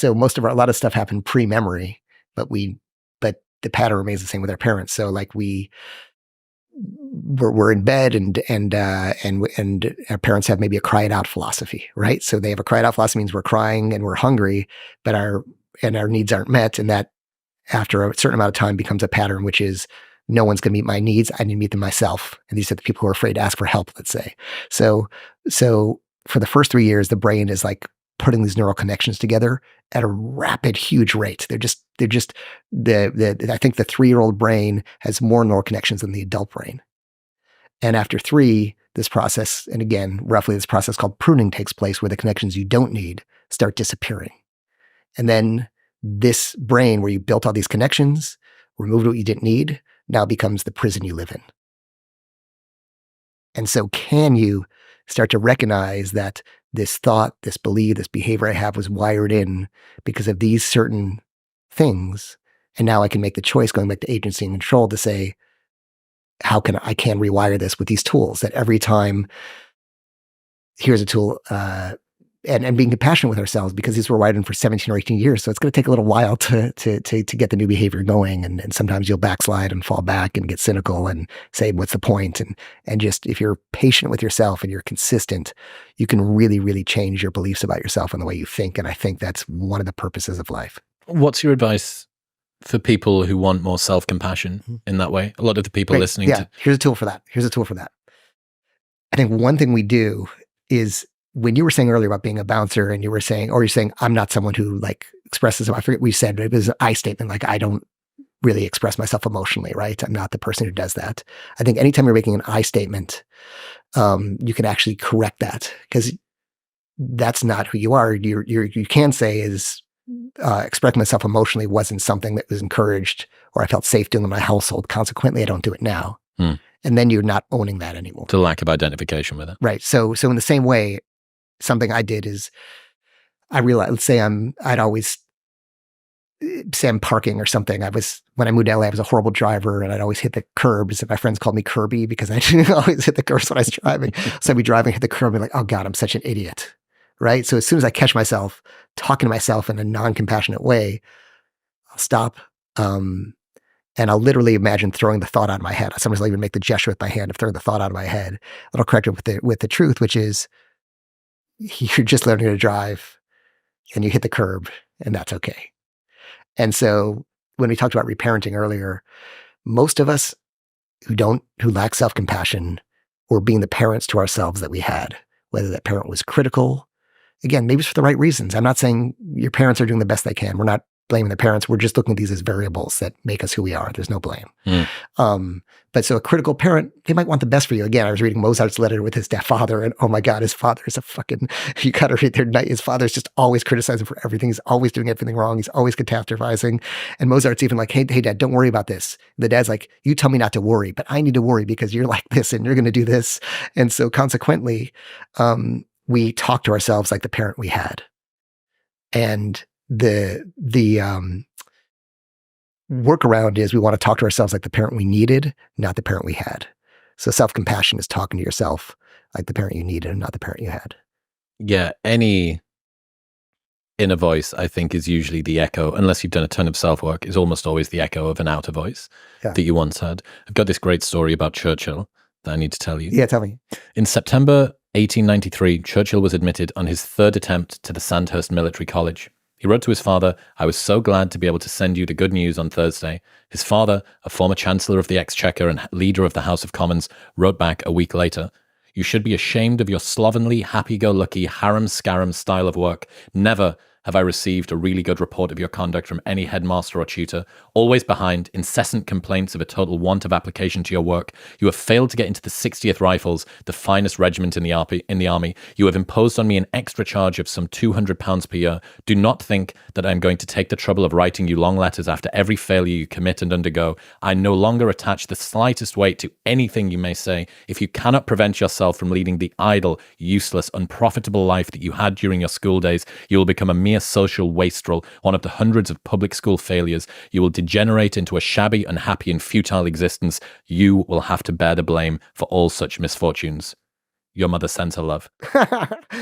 lot of stuff happened pre-memory, but the pattern remains the same with our parents. So like we're in bed and our parents have maybe a cry it out philosophy, right? So they have a cry it out philosophy, means we're crying and we're hungry, but our needs aren't met. And that after a certain amount of time becomes a pattern, which is no one's going to meet my needs. I need to meet them myself. And these are the people who are afraid to ask for help, let's say. So for the first 3 years, the brain is like putting these neural connections together at a rapid, huge rate. I think the 3-year-old brain has more neural connections than the adult brain. And after 3, this process, and again, roughly this process called pruning takes place, where the connections you don't need start disappearing. And then this brain, where you built all these connections, removed what you didn't need, now becomes the prison you live in. And so can you start to recognize that this thought, this belief, this behavior I have was wired in because of these certain things. And now I can make the choice, going back to agency and control, to say, how can I can rewire this with these tools, that every time here's a tool, and being compassionate with ourselves, because these were wired in for 17 or 18 years. So it's going to take a little while to get the new behavior going. And sometimes you'll backslide and fall back and get cynical and say, what's the point? And just, if you're patient with yourself and you're consistent, you can really, really change your beliefs about yourself and the way you think. And I think that's one of the purposes of life. What's your advice for people who want more self-compassion in that way? A lot of the people listening to... Here's a tool for that. I think one thing we do is, when you were saying earlier about being a bouncer, and you're saying, I'm not someone who like expresses, I forget what you said, but it was an I statement. Like, I don't really express myself emotionally, right? I'm not the person who does that. I think anytime you're making an I statement, you can actually correct that, because that's not who you are. You can say is, expressing myself emotionally wasn't something that was encouraged or I felt safe doing in my household. Consequently, I don't do it now. And then you're not owning that anymore. The lack of identification with it. Right. So in the same way, something I did is, I realized, let's say I'd always say I'm parking or something. When I moved to LA, I was a horrible driver, and I'd always hit the curbs. And my friends called me Kirby because I always hit the curbs when I was driving. So I'd be driving, hit the curb, and be like, oh God, I'm such an idiot. Right. So as soon as I catch myself talking to myself in a non-compassionate way, I'll stop. And I'll literally imagine throwing the thought out of my head. Sometimes I'll even make the gesture with my hand of throwing the thought out of my head. And I'll correct it with the truth, which is, you're just learning to drive and you hit the curb, and that's okay. And so when we talked about reparenting earlier, most of us who lack self-compassion, or being the parents to ourselves that we had, whether that parent was critical, again, maybe it's for the right reasons. I'm not saying your parents are doing the best they can. We're not blaming the parents. We're just looking at these as variables that make us who we are. There's no blame. But so a critical parent, they might want the best for you. Again, I was reading Mozart's letter with his father, and oh my God, his father is you got to read their night. His father's just always criticizing for everything. He's always doing everything wrong. He's always catastrophizing. And Mozart's even like, hey Dad, don't worry about this. And the dad's like, you tell me not to worry, but I need to worry because you're like this and you're going to do this. And so consequently, we talk to ourselves like the parent we had. And the workaround is, we want to talk to ourselves like the parent we needed, not the parent we had. So self-compassion is talking to yourself like the parent you needed and not the parent you had. Yeah, any inner voice, I think, is usually the echo, unless you've done a ton of self-work, is almost always the echo of an outer voice that you once had. I've got this great story about Churchill that I need to tell you. Yeah, tell me. In September 1893, Churchill was admitted on his third attempt to the Sandhurst Military College. He wrote to his father, I was so glad to be able to send you the good news on Thursday. His father, a former Chancellor of the Exchequer and leader of the House of Commons, wrote back a week later, you should be ashamed of your slovenly, happy-go-lucky, harum-scarum style of work. Never have I received a really good report of your conduct from any headmaster or tutor. Always behind, incessant complaints of a total want of application to your work. You have failed to get into the 60th Rifles, the finest regiment in the army. You have imposed on me an extra charge of some £200 per year. Do not think that I am going to take the trouble of writing you long letters after every failure you commit and undergo. I no longer attach the slightest weight to anything you may say. If you cannot prevent yourself from leading the idle, useless, unprofitable life that you had during your school days, you will become a mere social wastrel, one of the hundreds of public school failures. You will degenerate into a shabby, unhappy, and futile existence. You will have to bear the blame for all such misfortunes. Your mother sends her love.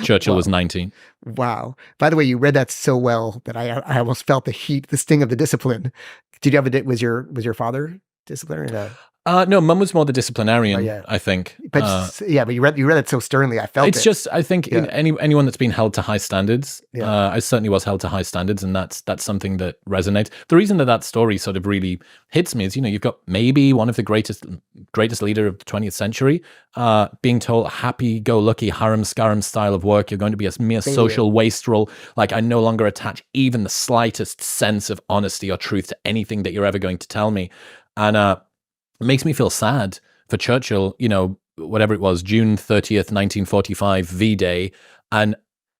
Churchill was 19. Wow. By the way, you read that so well that I almost felt the sting of the discipline. Did you have was your father disciplinarian? No, Mum was more the disciplinarian, I think. But but you read it so sternly. I felt it's just, I think anyone that's been held to high standards, I certainly was held to high standards, and that's something that resonates. The reason that story sort of really hits me is, you've got maybe one of the greatest leader of the 20th century being told, happy-go-lucky, harum-scarum style of work, you're going to be a mere social wastrel. Like, I no longer attach even the slightest sense of honesty or truth to anything that you're ever going to tell me. And it makes me feel sad for Churchill, whatever it was, June 30th, 1945, V-Day. And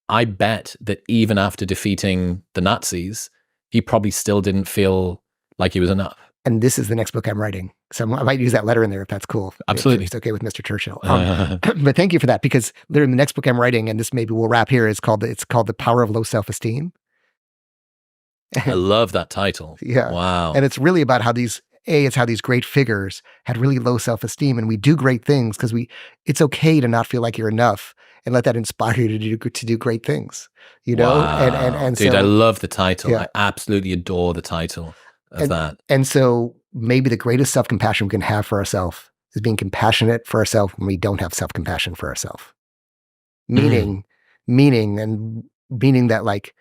I bet that even after defeating the Nazis, he probably still didn't feel like he was enough. and this is the next book I'm writing. So I might use that letter in there if that's cool. Absolutely. If it's okay with Mr. Churchill. But thank you for that, because literally the next book I'm writing, and this maybe we'll wrap here, it's called The Power of Low Self-Esteem. I love that title. Yeah. Wow. And it's really about how it's how these great figures had really low self-esteem, and we do great things because it's okay to not feel like you're enough, and let that inspire you to do great things, Wow. And dude, so, I love the title. Yeah. I absolutely adore the title of that. And so maybe the greatest self-compassion we can have for ourselves is being compassionate for ourselves when we don't have self-compassion for ourselves. Meaning that, like,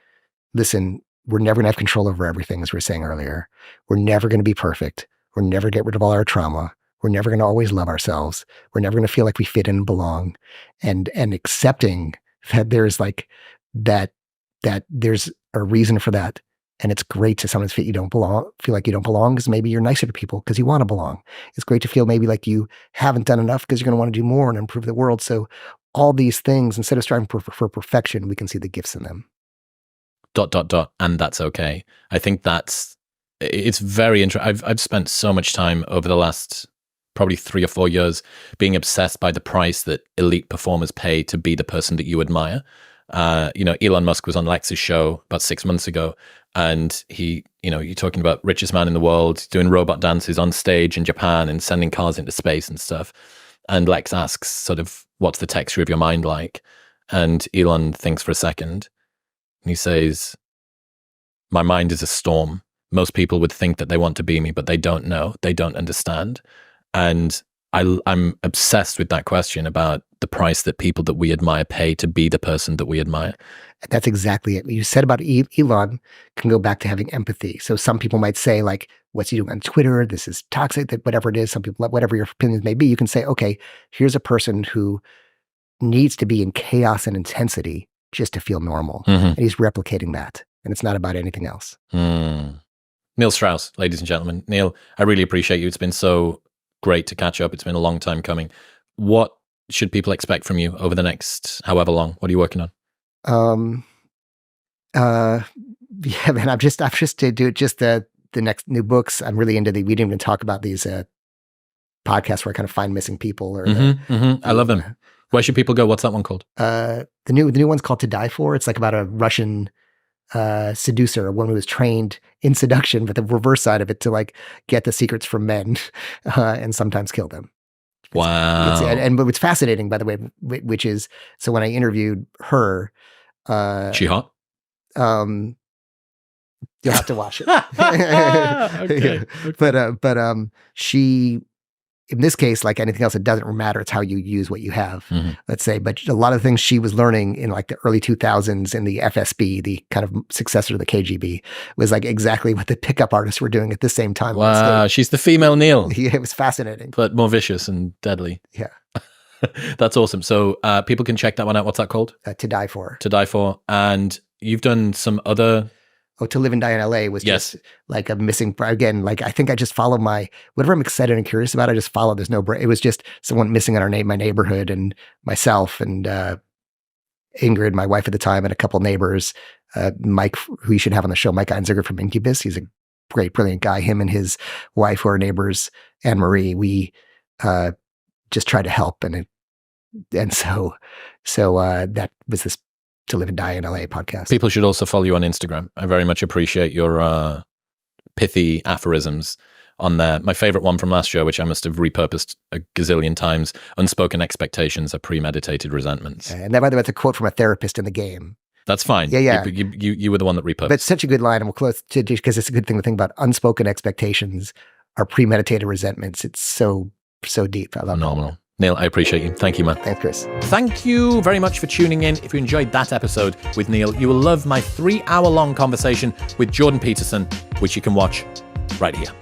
listen, we're never going to have control over everything, as we were saying earlier. We're never going to be perfect. We're never get rid of all our trauma. We're never going to always love ourselves. We're never going to feel like we fit in and belong. And accepting that there's like that there's a reason for that. And it's great to sometimes feel like you don't belong, because maybe you're nicer to people because you want to belong. It's great to feel maybe like you haven't done enough because you're going to want to do more and improve the world. So all these things, instead of striving for perfection, we can see the gifts in them. ... And that's okay. I think it's very interesting. I've spent so much time over the last probably 3 or 4 years being obsessed by the price that elite performers pay to be the person that you admire. Elon Musk was on Lex's show about 6 months ago, and you're talking about richest man in the world, doing robot dances on stage in Japan and sending cars into space and stuff. And Lex asks sort of, what's the texture of your mind like? And Elon thinks for a second, and he says, my mind is a storm. Most people would think that they want to be me, but they don't know. They don't understand. And I'm obsessed with that question about the price that people that we admire pay to be the person that we admire. That's exactly it. What you said about Elon can go back to having empathy. So some people might say, like, what's he doing on Twitter? This is toxic, whatever it is. Some people, whatever your opinions may be, you can say, okay, here's a person who needs to be in chaos and intensity just to feel normal. Mm-hmm. And he's replicating that. And it's not about anything else. Neil Strauss, ladies and gentlemen. Neil, I really appreciate you. It's been so great to catch up. It's been a long time coming. What should people expect from you over the next however long? What are you working on? Yeah, man, I've just to do just the next new books. I'm really into we didn't even talk about these podcasts where I kind of find missing people. I love them. Where should people go? What's that one called? The new one's called To Die For. It's like about a Russian seducer, a woman who was trained in seduction, but the reverse side of it, to like get the secrets from men and sometimes kill them. Wow. But what's fascinating, by the way, which is, so when I interviewed her, she hot? You'll have to watch it. Okay. But she, in this case, like anything else, it doesn't matter. It's how you use what you have, let's say. But a lot of things she was learning in like the early 2000s in the FSB, the kind of successor to the KGB, was like exactly what the pickup artists were doing at the same time. Wow, she's the female Neil. Yeah, it was fascinating. But more vicious and deadly. Yeah. That's awesome. So people can check that one out. What's that called? To Die For. To Die For. And you've done some other... To Live and Die in LA was just like a missing, again, like I think I just follow whatever I'm excited and curious about, I just follow. There's no break. It was just someone missing in my neighborhood, and myself and Ingrid, my wife at the time, and a couple neighbors, Mike, who you should have on the show, Mike Einziger from Incubus. He's a great, brilliant guy. Him and his wife, who are neighbors, Anne-Marie, we just tried to help. And so that was this To Live and Die in LA podcast. People should also follow you on Instagram. I very much appreciate your pithy aphorisms on there. My favorite one from last show, which I must have repurposed a gazillion times: unspoken expectations are premeditated resentments. And that, by the way, that's a quote from a therapist in the game. That's fine. Yeah. You were the one that repurposed. But it's such a good line, and we'll close to, because it's a good thing to think about. Unspoken expectations are premeditated resentments. It's so deep. I love it. Phenomenal. Neil, I appreciate you. Thank you, man. Thanks, Chris. Thank you very much for tuning in. If you enjoyed that episode with Neil, you will love my 3-hour-long conversation with Jordan Peterson, which you can watch right here.